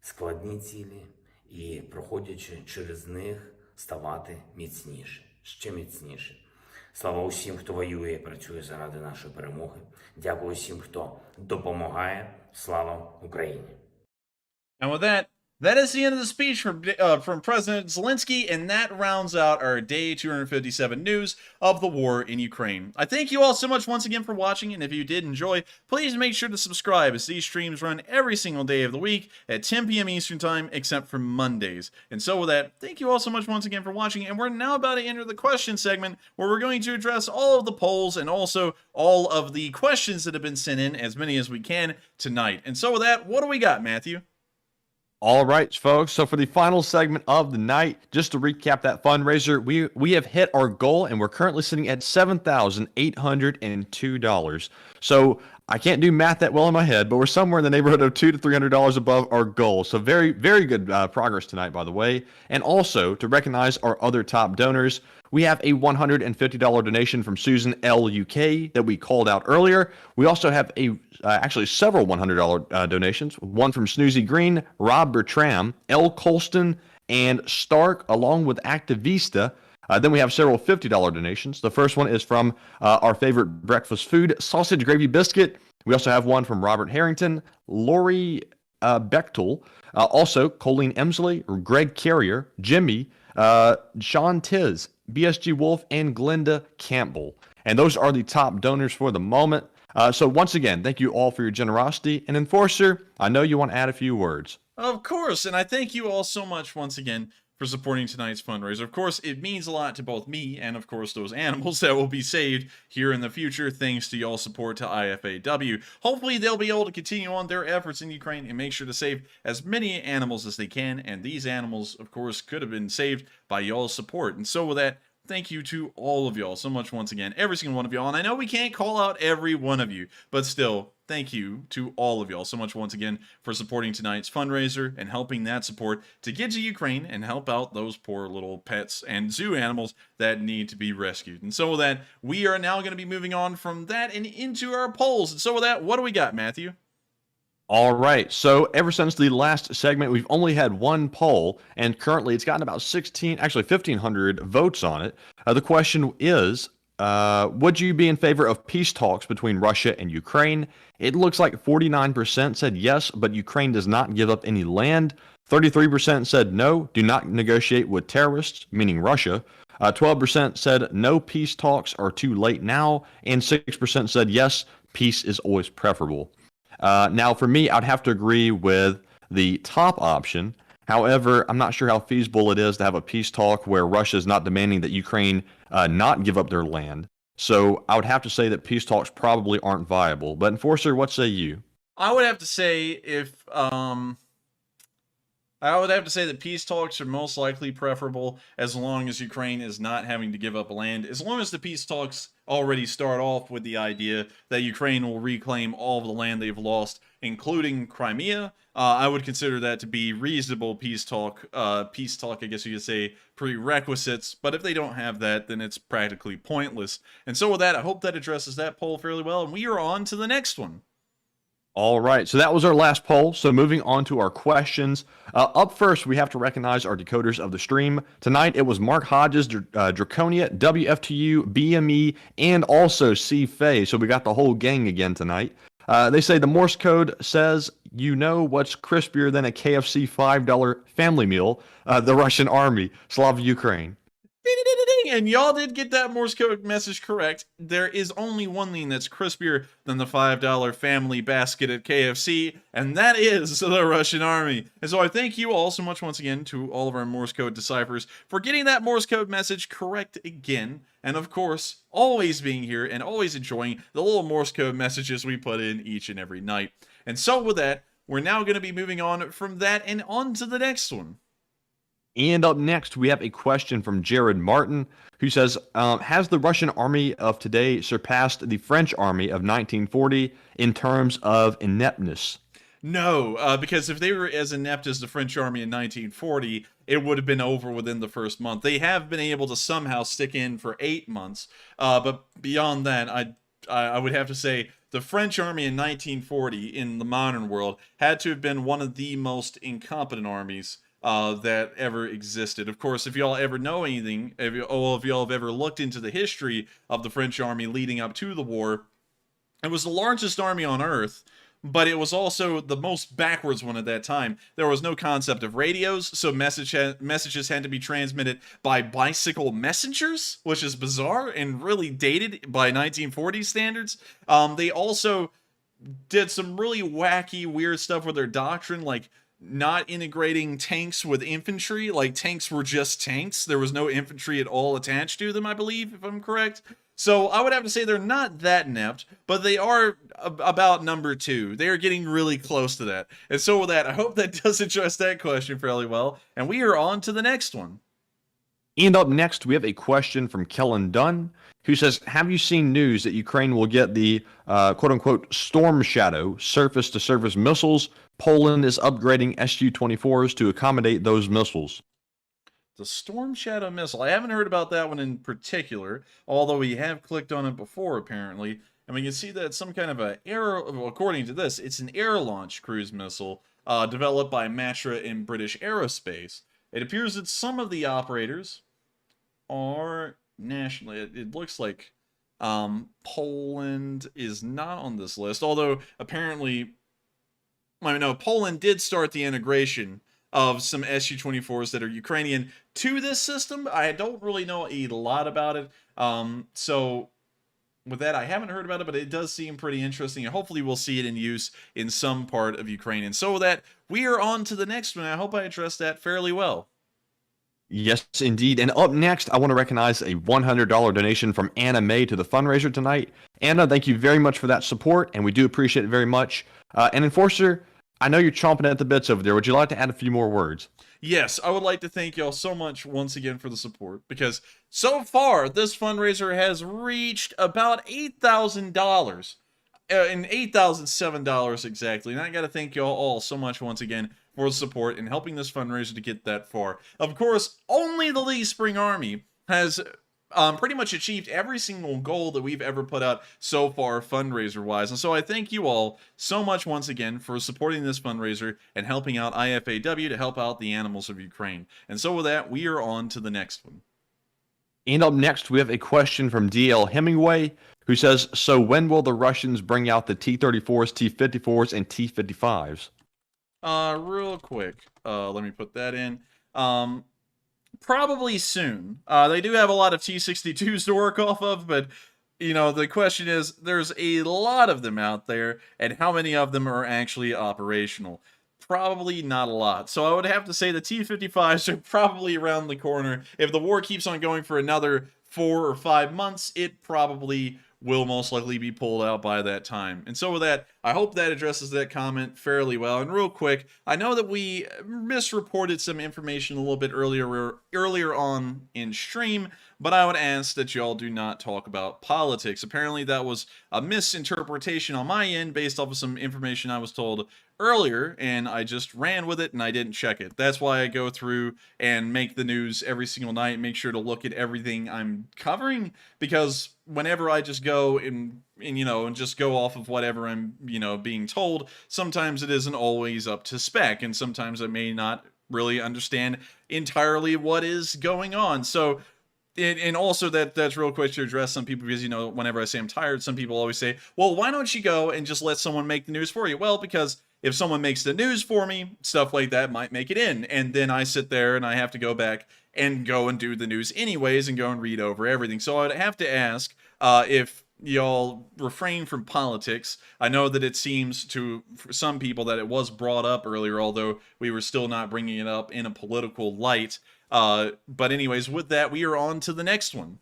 складні цілі і, проходячи через них, ставати міцніше, ще міцніше. Слава усім, хто воює і працює заради нашої перемоги. Дякую усім, хто допомагає. Слава Україні! And with that is the end of the speech from President Zelenskyy, and that rounds out our day 257 news of the war in Ukraine. I thank you all so much once again for watching, and if you did enjoy, please make sure to subscribe, as these streams run every single day of the week at 10 p.m. Eastern Time, except for Mondays. And so with that, thank you all so much once again for watching, and we're now about to enter the question segment, where we're going to address all of the polls and also all of the questions that have been sent in, as many as we can tonight. And so with that, what do we got, Matthew? All right, folks. So for the final segment of the night, just to recap that fundraiser, we have hit our goal, and we're currently sitting at $7,802. So I can't do math that well in my head, but we're somewhere in the neighborhood of $200 to $300 above our goal. So very, very good progress tonight, by the way. And also, to recognize our other top donors, we have a $150 donation from Susan L. UK that we called out earlier. We also have actually several $100 donations, one from Snoozy Green, Rob Bertram, L. Colston, and Stark, along with Activista. Then we have several $50 donations. The first one is from our favorite breakfast food, Sausage Gravy Biscuit. We also have one from Robert Harrington, Lori Bechtel, also Colleen Emsley, Greg Carrier, Jimmy, Sean Tiz, BSG Wolf, and Glenda Campbell. And those are the top donors for the moment. So once again, thank you all for your generosity. And Enforcer, I know you want to add a few words. Of course, and I thank you all so much once again for supporting tonight's fundraiser. Of course, it means a lot to both me and, of course, those animals that will be saved here in the future, thanks to y'all's support to IFAW. Hopefully, they'll be able to continue on their efforts in Ukraine and make sure to save as many animals as they can, and these animals, of course, could have been saved by y'all's support. And so with that, thank you to all of y'all so much once again, every single one of y'all. And I know we can't call out every one of you, but still, thank you to all of y'all so much once again for supporting tonight's fundraiser and helping that support to get to Ukraine and help out those poor little pets and zoo animals that need to be rescued. And so with that, we are now going to be moving on from that and into our polls. And so with that, what do we got, Matthew? All right, so ever since the last segment, we've only had one poll, and currently it's gotten about 1,500 votes on it. The question is, would you be in favor of peace talks between Russia and Ukraine? It looks like 49% said yes, but Ukraine does not give up any land. 33% said no, do not negotiate with terrorists, meaning Russia. 12% said no, peace talks are too late now, and 6% said yes, peace is always preferable. Now, for me, I'd have to agree with the top option. However, I'm not sure how feasible it is to have a peace talk where Russia is not demanding that Ukraine not give up their land. So I would have to say that peace talks probably aren't viable. But Enforcer, what say you? I would have to say that peace talks are most likely preferable as long as Ukraine is not having to give up land. As long as the peace talks already start off with the idea that Ukraine will reclaim all of the land they've lost, including Crimea, I would consider that to be reasonable peace talk, I guess you could say, prerequisites. But if they don't have that, then it's practically pointless. And so with that, I hope that addresses that poll fairly well, and we are on to the next one. All right, so that was our last poll. So moving on to our questions. Up first, we have to recognize our decoders of the stream. Tonight, it was Mark Hodges, Draconia, WFTU, BME, and also C. Fay. So we got the whole gang again tonight. They say the Morse code says, you know what's crispier than a KFC $5 family meal? The Russian army. Slava Ukraine. and y'all did get that Morse code message correct. There is only one thing that's crispier than the $5 family basket at KFC, and that is the Russian army. And so I thank you all so much once again to all of our Morse code deciphers for getting that Morse code message correct again. And of course, always being here and always enjoying the little Morse code messages we put in each and every night. And so with that, we're now going to be moving on from that and on to the next one. And up next, we have a question from Jared Martin, who says, has the Russian army of today surpassed the French army of 1940 in terms of ineptness? No, because if they were as inept as the French army in 1940, it would have been over within the first month. They have been able to somehow stick in for 8 months, but beyond that, I would have to say the French army in 1940 in the modern world had to have been one of the most incompetent armies that ever existed. Of course, if y'all ever know anything, if y'all have ever looked into the history of the French army leading up to the war, it was the largest army on Earth, but it was also the most backwards one at that time. There was no concept of radios, so messages had to be transmitted by bicycle messengers, which is bizarre and really dated by 1940 standards. They also did some really wacky, weird stuff with their doctrine, like not integrating tanks with infantry. Like, tanks were just tanks. There was no infantry at all attached to them, I believe, if I'm correct. So I would have to say they're not that inept, but they are about number 2. They are getting really close to that. And so with that, I hope that does address that question fairly well. And we are on to the next one. And up next, we have a question from Kellen Dunn, who says, have you seen news that Ukraine will get the quote-unquote Storm Shadow surface-to-surface missiles? Poland is upgrading Su-24s to accommodate those missiles. The Storm Shadow missile. I haven't heard about that one in particular, although we have clicked on it before, apparently. And we can see that it's some kind of according to this, it's an air-launched cruise missile developed by Matra in British Aerospace. It appears that some of the operators are nationally. It looks like Poland is not on this list, although apparently, I know Poland did start the integration of some Su-24s that are Ukrainian to this system. I don't really know a lot about it. So with that, I haven't heard about it, but it does seem pretty interesting. And hopefully we'll see it in use in some part of Ukraine. And so with that, we are on to the next one. I hope I addressed that fairly well. Yes, indeed. And up next, I want to recognize a $100 donation from Anna May to the fundraiser tonight. Anna, thank you very much for that support, and we do appreciate it very much. And Enforcer, I know you're chomping at the bits over there. Would you like to add a few more words? Yes, I would like to thank y'all so much once again for the support, because so far this fundraiser has reached about $8,000 and $8,007 exactly. And I got to thank y'all all so much once again for the support and helping this fundraiser to get that far. Of course, only the Lee Spring Army has pretty much achieved every single goal that we've ever put out so far fundraiser-wise. And so I thank you all so much once again for supporting this fundraiser and helping out IFAW to help out the animals of Ukraine. And so with that, we are on to the next one. And up next, we have a question from DL Hemingway, who says, so when will the Russians bring out the T-34s, T-54s, and T-55s? Real quick, let me put that in. Probably soon. They do have a lot of T-62s to work off of, but, you know, the question is, there's a lot of them out there, and how many of them are actually operational? Probably not a lot. So I would have to say the T-55s are probably around the corner. If the war keeps on going for another 4 or 5 months, it probably will most likely be pulled out by that time. And so with that, I hope that addresses that comment fairly well. And real quick, I know that we misreported some information a little bit earlier on in stream, but I would ask that y'all do not talk about politics. Apparently that was a misinterpretation on my end based off of some information I was told earlier, and I just ran with it and I didn't check it. That's why I go through and make the news every single night, make sure to look at everything I'm covering, because whenever I just go and just go off of whatever I'm, being told, sometimes it isn't always up to spec, and sometimes I may not really understand entirely what is going on. So, and also that's real quick to address some people, because, whenever I say I'm tired, some people always say, well, why don't you go and just let someone make the news for you? Well, because if someone makes the news for me, stuff like that might make it in. And then I sit there and I have to go back and go and do the news anyways and go and read over everything. So I'd have to ask if y'all refrain from politics. I know that it seems to for some people that it was brought up earlier, although we were still not bringing it up in a political light. But anyways, with that, we are on to the next one.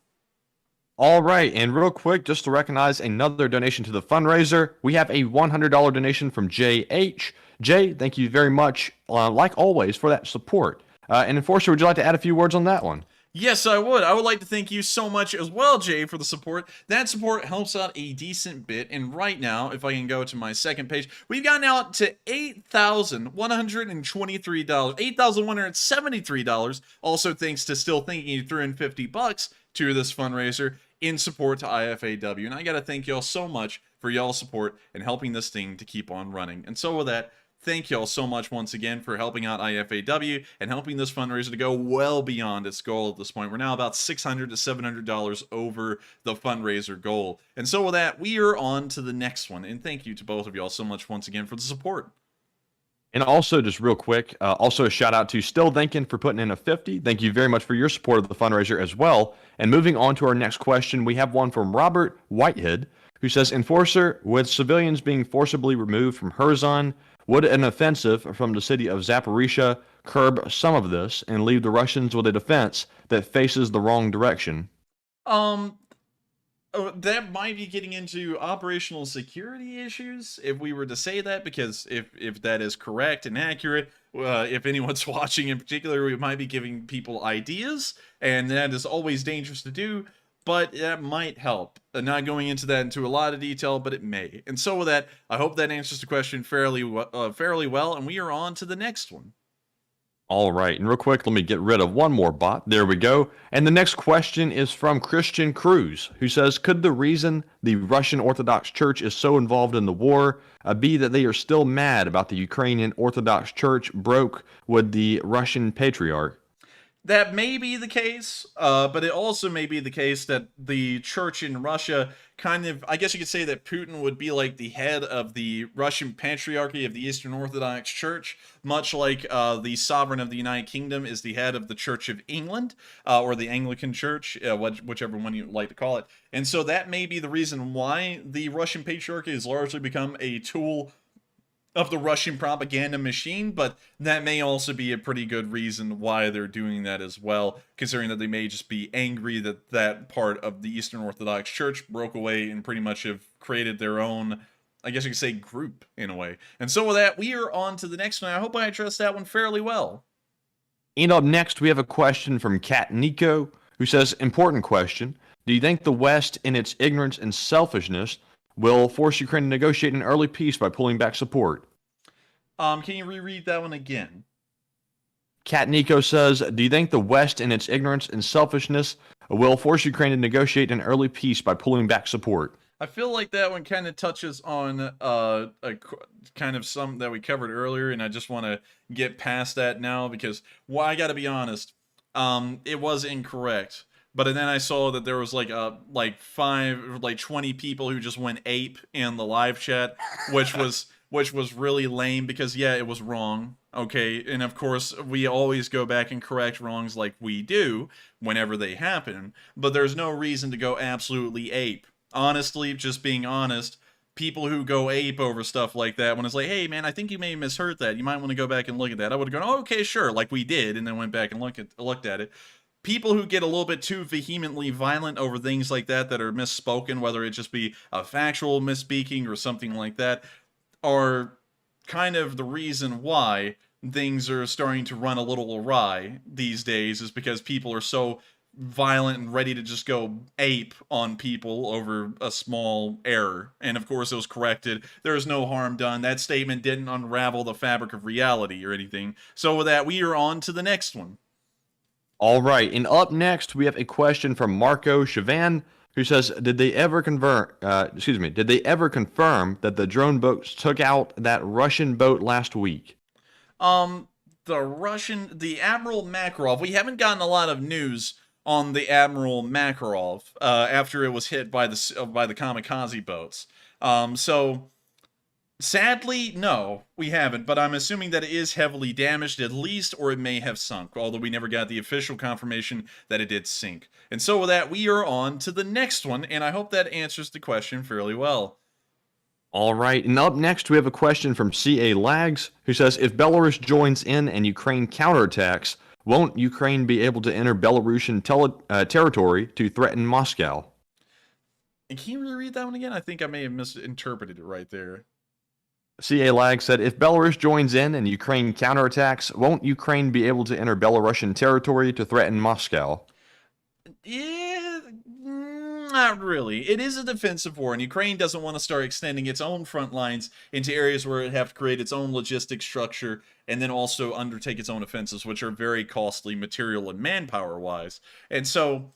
All right, and real quick, just to recognize another donation to the fundraiser, we have a $100 donation from JH. Jay, thank you very much, like always, for that support. And Enforcer, would you like to add a few words on that one? Yes, I would. I would like to thank you so much as well, Jay, for the support. That support helps out a decent bit. And right now, if I can go to my second page, we've gotten out to $8,123, $8,173. Also, thanks to Still Thinking, you threw in $50 to this fundraiser in support to IFAW. And I got to thank y'all so much for y'all's support and helping this thing to keep on running. And so with that, thank y'all so much once again for helping out IFAW and helping this fundraiser to go well beyond its goal at this point. We're now about $600 to $700 over the fundraiser goal. And so with that, we are on to the next one. And thank you to both of y'all so much once again for the support. And also, just real quick, also a shout out to Still Thinking for putting in a 50. Thank you very much for your support of the fundraiser as well. And moving on to our next question, we have one from Robert Whitehead, who says, Enforcer, with civilians being forcibly removed from Kherson, would an offensive from the city of Zaporizhia curb some of this and leave the Russians with a defense that faces the wrong direction? That might be getting into operational security issues, if we were to say that, because if that is correct and accurate, if anyone's watching in particular, we might be giving people ideas, and that is always dangerous to do, but that might help. Not going into that into a lot of detail, but it may. And so with that, I hope that answers the question fairly well, and we are on to the next one. All right, and real quick, let me get rid of one more bot. There we go. And the next question is from Christian Cruz, who says, could the reason the Russian Orthodox Church is so involved in the war be that they are still mad about the Ukrainian Orthodox Church broke with the Russian Patriarch? That may be the case, but it also may be the case that the church in Russia kind of, I guess you could say that Putin would be like the head of the Russian Patriarchy of the Eastern Orthodox Church, much like the sovereign of the United Kingdom is the head of the Church of England, or the Anglican Church, whichever one you like to call it. And so that may be the reason why the Russian Patriarchy has largely become a tool of the Russian propaganda machine, but that may also be a pretty good reason why they're doing that as well, considering that they may just be angry that that part of the Eastern Orthodox Church broke away and pretty much have created their own, I guess you could say, group in a way. And so with that, we are on to the next one. I hope I addressed that one fairly well. And up next, we have a question from Kat Nico, who says, important question. Do you think the West, in its ignorance and selfishness, will force Ukraine to negotiate an early peace by pulling back support? Can you reread that one again? Kat Nico says, do you think the West, in its ignorance and selfishness, will force Ukraine to negotiate an early peace by pulling back support? I feel like that one kind of touches on a kind of some that we covered earlier, and I just want to get past that now because, well, I got to be honest, it was incorrect. But then I saw that there was like 20 people who just went ape in the live chat, which was really lame because, yeah, it was wrong. Okay, and of course, we always go back and correct wrongs like we do whenever they happen, but there's no reason to go absolutely ape. Honestly, just being honest, people who go ape over stuff like that, when it's like, hey, man, I think you may have misheard that. You might want to go back and look at that. I would have gone, oh, okay, sure, like we did, and then went back and looked at it. People who get a little bit too vehemently violent over things like that are misspoken, whether it just be a factual misspeaking or something like that, are kind of the reason why things are starting to run a little awry these days, is because people are so violent and ready to just go ape on people over a small error. And of course it was corrected. There was no harm done. That statement didn't unravel the fabric of reality or anything. So with that, we are on to the next one. All right, and up next we have a question from Marco Chavan, who says, did they ever confirm that the drone boats took out that Russian boat last week? The Admiral Makarov, we haven't gotten a lot of news on the Admiral Makarov after it was hit by the kamikaze boats. So Sadly, no, we haven't, but I'm assuming that it is heavily damaged at least, or it may have sunk, although we never got the official confirmation that it did sink. And so with that, we are on to the next one, and I hope that answers the question fairly well. All right, and up next we have a question from CA Lags, who says, if Belarus joins in and Ukraine counterattacks, won't Ukraine be able to enter Belarusian territory to threaten Moscow? And can you reread that one again? I think I may have misinterpreted it right there. CA Lag said, if Belarus joins in and Ukraine counterattacks, won't Ukraine be able to enter Belarusian territory to threaten Moscow? Yeah, not really. It is a defensive war, and Ukraine doesn't want to start extending its own front lines into areas where it have to create its own logistics structure and then also undertake its own offensives, which are very costly material and manpower-wise. And so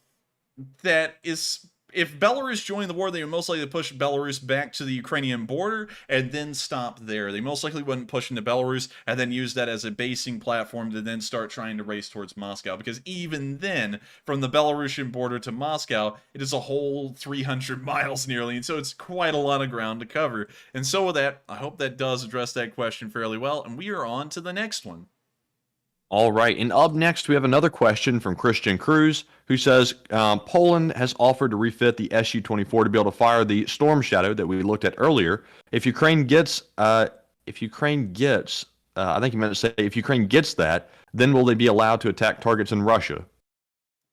that is... If Belarus joined the war, they would most likely push Belarus back to the Ukrainian border and then stop there. They most likely wouldn't push into Belarus and then use that as a basing platform to then start trying to race towards Moscow. Because even then, from the Belarusian border to Moscow, it is a whole 300 miles nearly, and so it's quite a lot of ground to cover. And so with that, I hope that does address that question fairly well, and we are on to the next one. All right, and up next we have another question from Christian Cruz, who says Poland has offered to refit the Su-24 to be able to fire the Storm Shadow that we looked at earlier. If Ukraine gets, I think you meant to say, if Ukraine gets that, then will they be allowed to attack targets in Russia?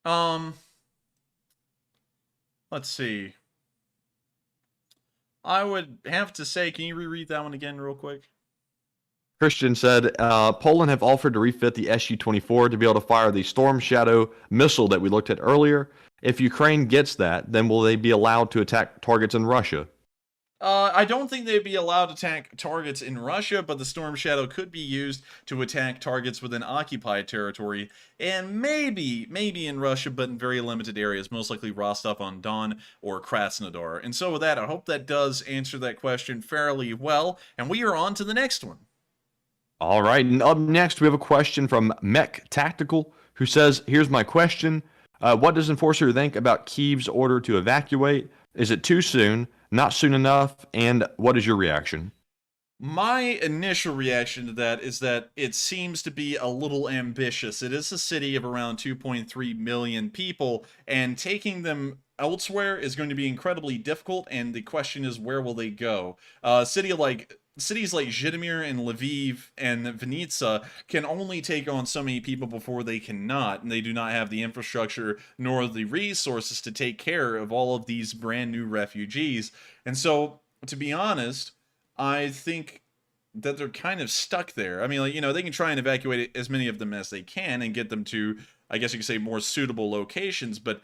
Let's see. I would have to say, can you reread that one again real quick? Christian said, Poland have offered to refit the Su-24 to be able to fire the Storm Shadow missile that we looked at earlier. If Ukraine gets that, then will they be allowed to attack targets in Russia? I don't think they'd be allowed to attack targets in Russia, but the Storm Shadow could be used to attack targets within occupied territory, and maybe in Russia, but in very limited areas, most likely Rostov-on-Don or Krasnodar. And so with that, I hope that does answer that question fairly well, and we are on to the next one. All right, and up next we have a question from Mech Tactical, who says, here's my question. What does Enforcer think about Kyiv's order to evacuate? Is it too soon, not soon enough, and what is your reaction? My initial reaction to that is that it seems to be a little ambitious. It is a city of around 2.3 million people, and taking them elsewhere is going to be incredibly difficult, and the question is, where will they go? Cities like Zhytomyr and Lviv and Vinnytsia can only take on so many people before they cannot, and they do not have the infrastructure nor the resources to take care of all of these brand new refugees. And so, to be honest, I think that they're kind of stuck there. I mean, they can try and evacuate as many of them as they can and get them to, I guess you could say, more suitable locations, but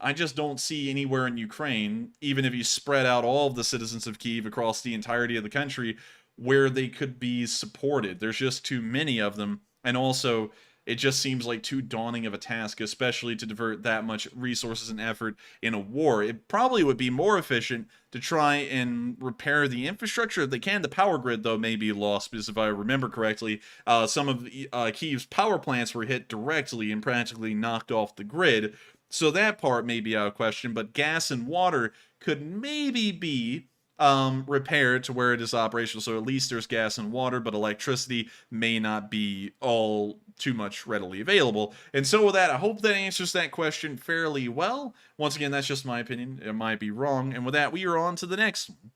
I just don't see anywhere in Ukraine, even if you spread out all of the citizens of Kyiv across the entirety of the country, where they could be supported. There's just too many of them, and also it just seems like too daunting of a task, especially to divert that much resources and effort in a war. It probably would be more efficient to try and repair the infrastructure if they can. The power grid, though, may be lost, because if I remember correctly, some of Kyiv's power plants were hit directly and practically knocked off the grid. So that part may be out of question, but gas and water could maybe be repaired to where it is operational, so at least there's gas and water, but electricity may not be all too much readily available. And so with that, I hope that answers that question fairly well. Once again, that's just my opinion. It might be wrong. And with that, we are on to the next one.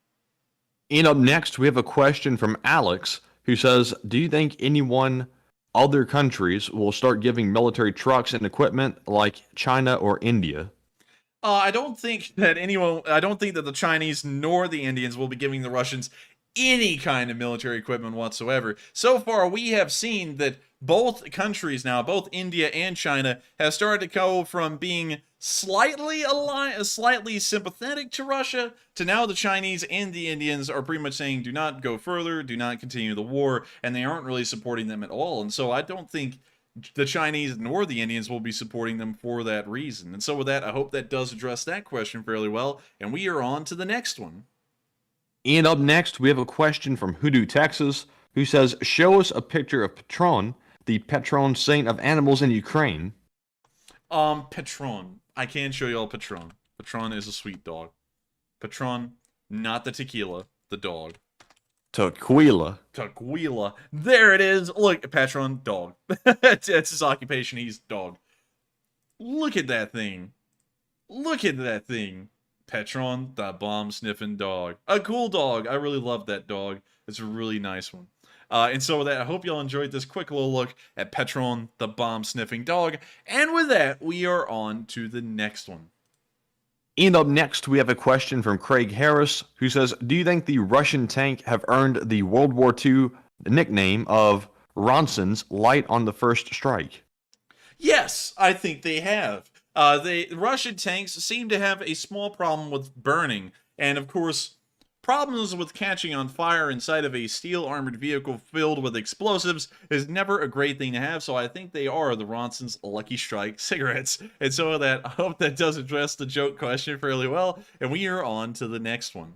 And up next, we have a question from Alex, who says, do you think other countries will start giving military trucks and equipment like China or India? I don't think that the Chinese nor the Indians will be giving the Russians any kind of military equipment whatsoever. So far, we have seen that both countries now, both India and China, have started to go from being slightly sympathetic to Russia to now the Chinese and the Indians are pretty much saying, do not go further, do not continue the war, and they aren't really supporting them at all. And so I don't think the Chinese nor the Indians will be supporting them for that reason. And so with that, I hope that does address that question fairly well, and we are on to the next one. And up next, we have a question from Hoodoo, Texas, who says, show us a picture of Patron, the patron saint of animals in Ukraine. Patron. I can show you all Patron. Patron is a sweet dog. Patron, not the tequila, the dog. Tequila. Tequila. There it is. Look, Patron, dog. That's his occupation. He's dog. Look at that thing. Look at that thing. Petron, the bomb-sniffing dog. A cool dog. I really love that dog. It's a really nice one. And so with that, I hope y'all enjoyed this quick little look at Petron, the bomb-sniffing dog. And with that, we are on to the next one. And up next, we have a question from Craig Harris, who says, do you think the Russian tank have earned the World War II nickname of Ronson's light on the first strike? Yes, I think they have. The Russian tanks seem to have a small problem with burning, and of course, problems with catching on fire inside of a steel armored vehicle filled with explosives is never a great thing to have, so I think they are the Ronson's Lucky Strike cigarettes. And so with that, I hope that does address the joke question fairly well, and we are on to the next one.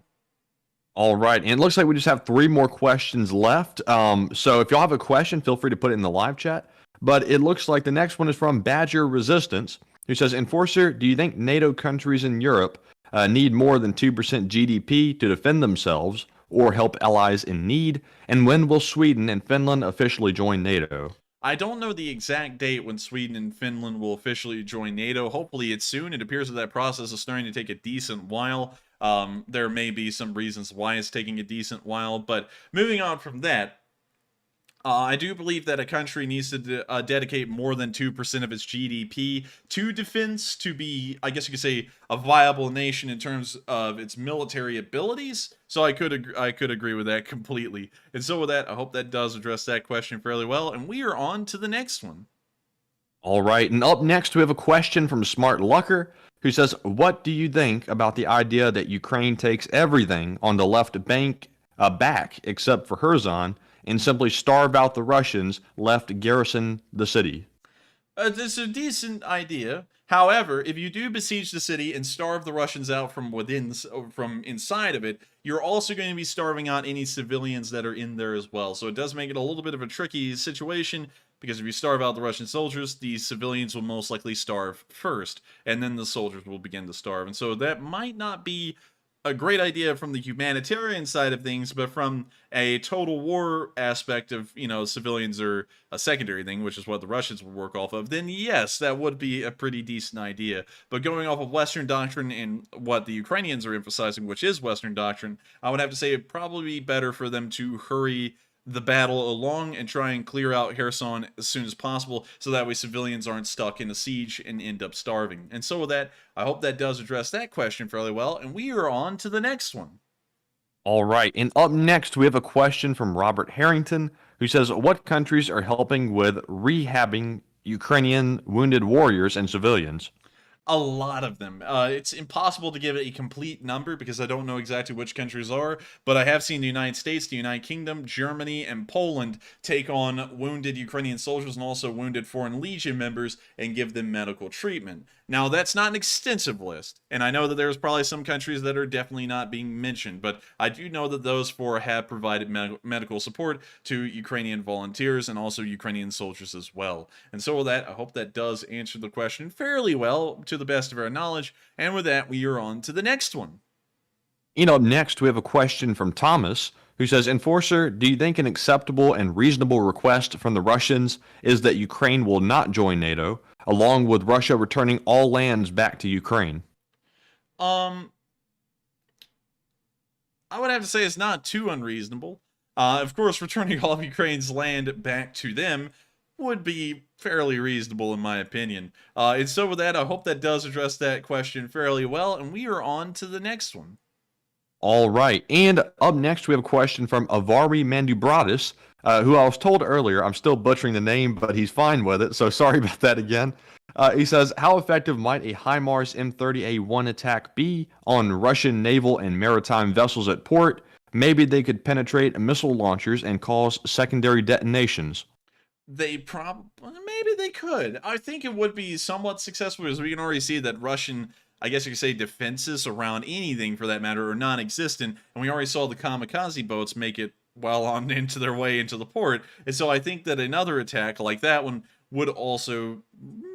All right, and it looks like we just have 3 more questions left. So if y'all have a question, feel free to put it in the live chat. But it looks like the next one is from Badger Resistance, who says, Enforcer, do you think NATO countries in Europe need more than 2% GDP to defend themselves or help allies in need? And when will Sweden and Finland officially join NATO? I don't know the exact date when Sweden and Finland will officially join NATO. Hopefully it's soon. It appears that that process is starting to take a decent while. There may be some reasons why it's taking a decent while, but moving on from that, I do believe that a country needs to dedicate more than 2% of its GDP to defense to be, I guess you could say, a viable nation in terms of its military abilities. So I could agree with that completely. And so with that, I hope that does address that question fairly well. And we are on to the next one. All right, and up next we have a question from Smart Lucker, who says, what do you think about the idea that Ukraine takes everything on the left bank back except for Kherson and simply starve out the Russians left garrison the city? It's a decent idea. However, if you do besiege the city and starve the Russians out from inside of it, you're also going to be starving out any civilians that are in there as well. So it does make it a little bit of a tricky situation, because if you starve out the Russian soldiers, the civilians will most likely starve first, and then the soldiers will begin to starve. And so that might not be a great idea from the humanitarian side of things, but from a total war aspect of, you know, civilians are a secondary thing, which is what the Russians would work off of, then yes, that would be a pretty decent idea. But going off of Western doctrine and what the Ukrainians are emphasizing, which is Western doctrine, I would have to say it'd probably be better for them to hurry the battle along and try and clear out Kherson as soon as possible, so that way civilians aren't stuck in a siege and end up starving. And so with that, I hope that does address that question fairly well, and we are on to the next one. All right, and up next we have a question from Robert Harrington, who says, what countries are helping with rehabbing Ukrainian wounded warriors and civilians? A lot of them. It's impossible to give it a complete number because I don't know exactly which countries are, but I have seen the United States, the United Kingdom, Germany, and Poland take on wounded Ukrainian soldiers and also wounded Foreign Legion members and give them medical treatment. Now, that's not an extensive list, and I know that there's probably some countries that are definitely not being mentioned, but I do know that those 4 have provided medical support to Ukrainian volunteers and also Ukrainian soldiers as well. And so with that, I hope that does answer the question fairly well to the best of our knowledge, and with that, we are on to the next one. And up next, we have a question from Thomas, who says, Enforcer, do you think an acceptable and reasonable request from the Russians is that Ukraine will not join NATO, along with Russia returning all lands back to Ukraine? I would have to say it's not too unreasonable. Of course, returning all of Ukraine's land back to them would be fairly reasonable in my opinion. And so with that, I hope that does address that question fairly well, and we are on to the next one. All right, and up next we have a question from Avari Mandubratis, who I was told earlier, I'm still butchering the name, but he's fine with it, so sorry about that again. He says, how effective might a HIMARS M30A1 attack be on Russian naval and maritime vessels at port? Maybe they could penetrate missile launchers and cause secondary detonations. Maybe they could. I think it would be somewhat successful, because we can already see that Russian, I guess you could say, defenses around anything for that matter are non-existent, and we already saw the kamikaze boats make it well on into their way into the port. And so I think that another attack like that one would also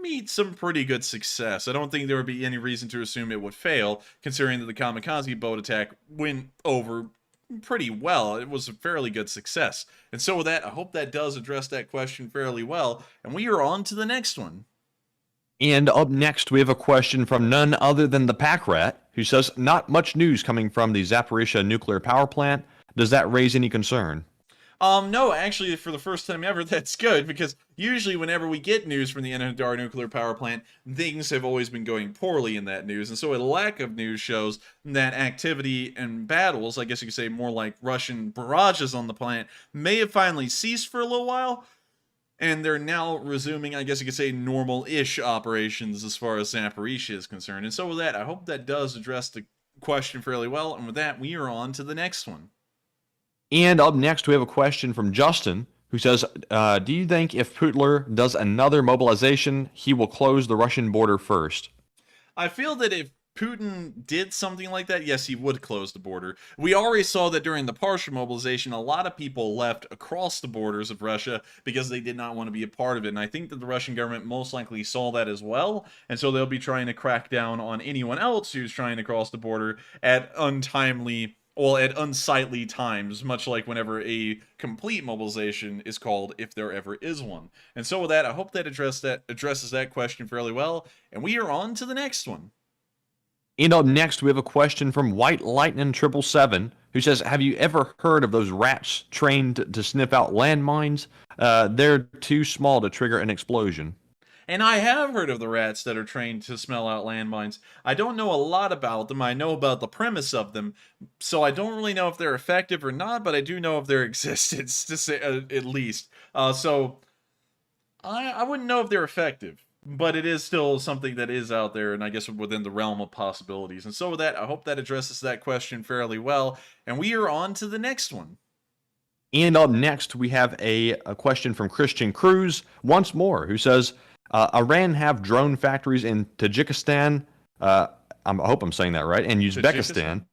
meet some pretty good success. I don't think there would be any reason to assume it would fail, considering that the kamikaze boat attack went over pretty well. It was a fairly good success. And so with that, I hope that does address that question fairly well. And we are on to the next one. And up next, we have a question from none other than the Pack Rat, who says, not much news coming from the Zaporizhzhia nuclear power plant. Does that raise any concern? No, actually, for the first time ever, that's good, because usually whenever we get news from the Enerhodar nuclear power plant, things have always been going poorly in that news, and so a lack of news shows that activity and battles, I guess you could say more like Russian barrages on the plant, may have finally ceased for a little while, and they're now resuming, I guess you could say, normal-ish operations as far as Zaporizhzhia is concerned. And so with that, I hope that does address the question fairly well, and with that, we are on to the next one. And up next, we have a question from Justin, who says, do you think if Putler does another mobilization, he will close the Russian border first? I feel that if Putin did something like that, yes, he would close the border. We already saw that during the partial mobilization, a lot of people left across the borders of Russia because they did not want to be a part of it. And I think that the Russian government most likely saw that as well. And so they'll be trying to crack down on anyone else who's trying to cross the border at at unsightly times, much like whenever a complete mobilization is called, if there ever is one. And so with that, I hope that addresses that question fairly well, and we are on to the next one. And up next, we have a question from White Lightning 777, who says, have you ever heard of those rats trained to sniff out landmines? They're too small to trigger an explosion. And I have heard of the rats that are trained to smell out landmines. I don't know a lot about them. I know about the premise of them, so I don't really know if they're effective or not, but I do know of their existence, to say at least. So I wouldn't know if they're effective, but it is still something that is out there, and I guess within the realm of possibilities. And so with that, I hope that addresses that question fairly well, and we are on to the next one. And up next, we have a question from Christian Cruz, once more, who says, Iran have drone factories in Tajikistan, I hope I'm saying that right, and Uzbekistan.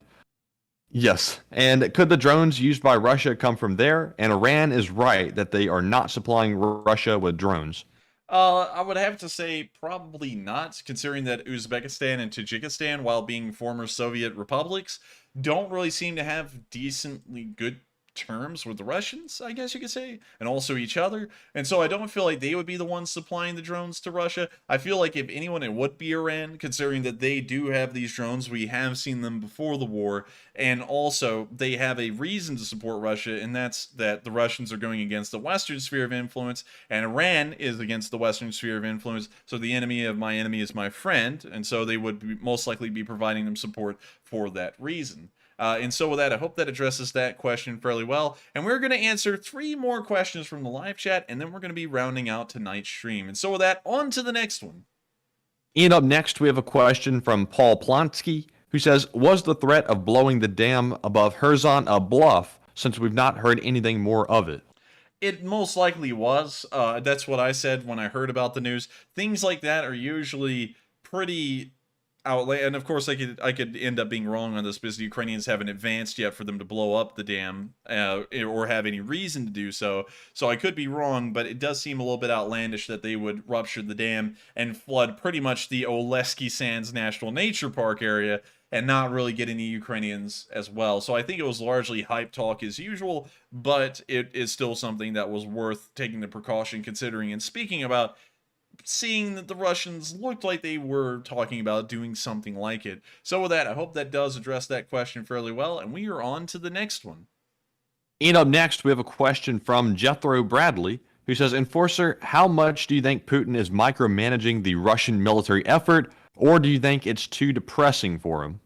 Yes, and could the drones used by Russia come from there? And Iran is right that they are not supplying Russia with drones. I would have to say probably not, considering that Uzbekistan and Tajikistan, while being former Soviet republics, don't really seem to have decently good terms with the Russians, I guess you could say, and also each other. And so I don't feel like they would be the ones supplying the drones to Russia. I feel like if anyone, it would be Iran, considering that they do have these drones. We have seen them before the war, and also they have a reason to support Russia, and that's that the Russians are going against the Western sphere of influence, and Iran is against the Western sphere of influence. So the enemy of my enemy is my friend, and so they would most likely be providing them support for that reason. And so with that, I hope that addresses that question fairly well. And we're going to answer 3 more questions from the live chat, and then we're going to be rounding out tonight's stream. And so with that, on to the next one. And up next, we have a question from Paul Plonsky, who says, was the threat of blowing the dam above Kherson a bluff, since we've not heard anything more of it? It most likely was. That's what I said when I heard about the news. Things like that are usually pretty outlay, and of course I could end up being wrong on this because the Ukrainians haven't advanced yet for them to blow up the dam or have any reason to do so. So I could be wrong, but it does seem a little bit outlandish that they would rupture the dam and flood pretty much the Olesky Sands National Nature Park area and not really get any Ukrainians as well. So I think it was largely hype talk as usual, but it is still something that was worth taking the precaution considering. And speaking about seeing that the Russians looked like they were talking about doing something like it. So with that, I hope that does address that question fairly well, and we are on to the next one. And up next, we have a question from Jethro Bradley, who says, Enforcer, how much do you think Putin is micromanaging the Russian military effort, or do you think it's too depressing for him?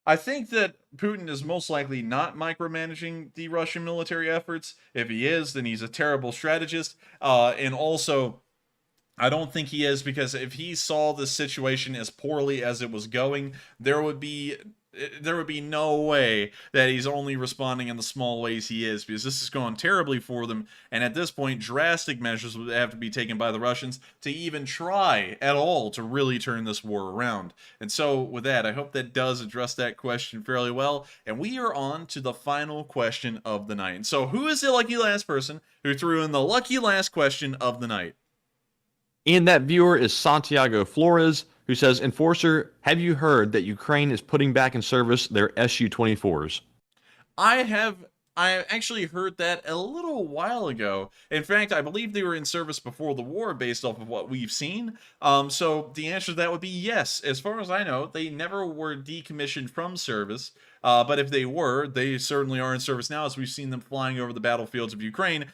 I think that Putin is most likely not micromanaging the Russian military efforts. If he is, then he's a terrible strategist, and also I don't think he is, because if he saw the situation as poorly as it was going, there would be no way that he's only responding in the small ways he is, because this is going terribly for them, and at this point drastic measures would have to be taken by the Russians to even try at all to really turn this war around. And so with that, I hope that does address that question fairly well, and we are on to the final question of the night. And so who is the lucky last person who threw in the lucky last question of the night? And that viewer is Santiago Flores, who says, Enforcer, have you heard that Ukraine is putting back in service their Su-24s? I actually heard that a little while ago. In fact, I believe they were in service before the war based off of what we've seen. So the answer to that would be yes. As far as I know, they never were decommissioned from service. But if they were, they certainly are in service now, as we've seen them flying over the battlefields of Ukraine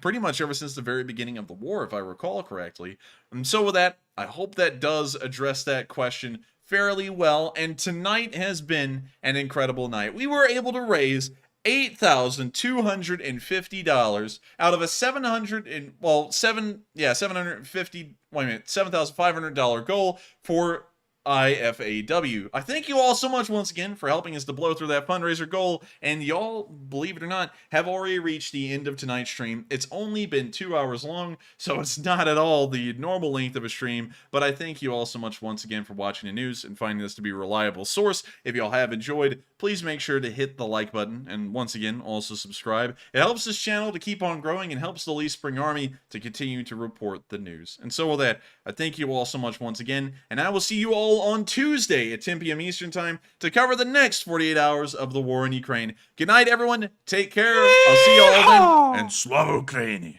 pretty much ever since the very beginning of the war, if I recall correctly. And so with that, I hope that does address that question fairly well. And tonight has been an incredible night. We were able to raise $8,250 out of a $750 goal for IFAW. I thank you all so much once again for helping us to blow through that fundraiser goal, and y'all, believe it or not, have already reached the end of tonight's stream. It's only been 2 hours long, so it's not at all the normal length of a stream, but I thank you all so much once again for watching the news and finding this to be a reliable source. If y'all have enjoyed, please make sure to hit the like button, and once again, also subscribe. It helps this channel to keep on growing and helps the Lee Spring Army to continue to report the news. And so with that, I thank you all so much once again, and I will see you all on Tuesday at 10 p.m. Eastern Time to cover the next 48 hours of the war in Ukraine. Good night, everyone. Take care. I'll see you all then. And Slava Ukraini.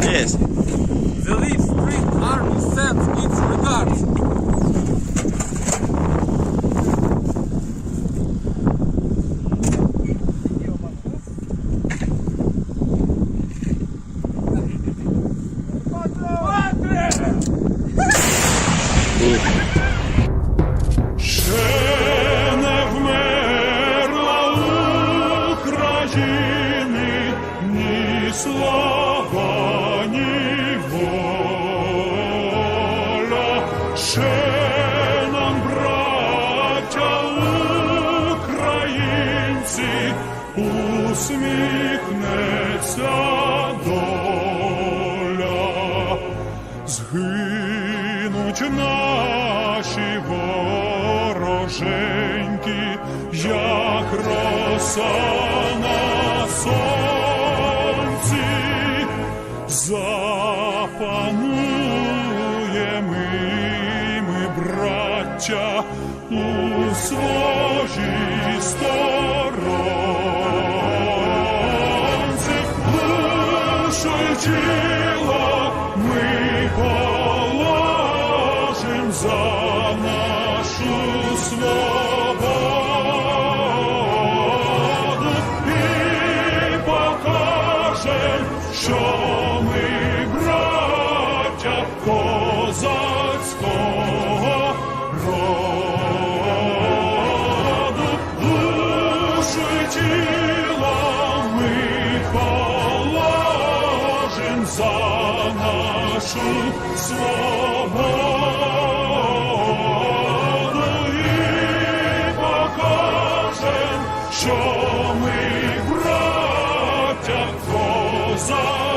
Yes. The Lee Spring Army sends its regards. Згинуть наші вороженьки, як роса на сонці, запануємо ми, браття, у своїй сторонці, душу й тіло ми положим за нашу свободу і покажем, що ми браття козацького роду. Душу й тіло ми положим за нашу свободу і покажем, що ми браття козацького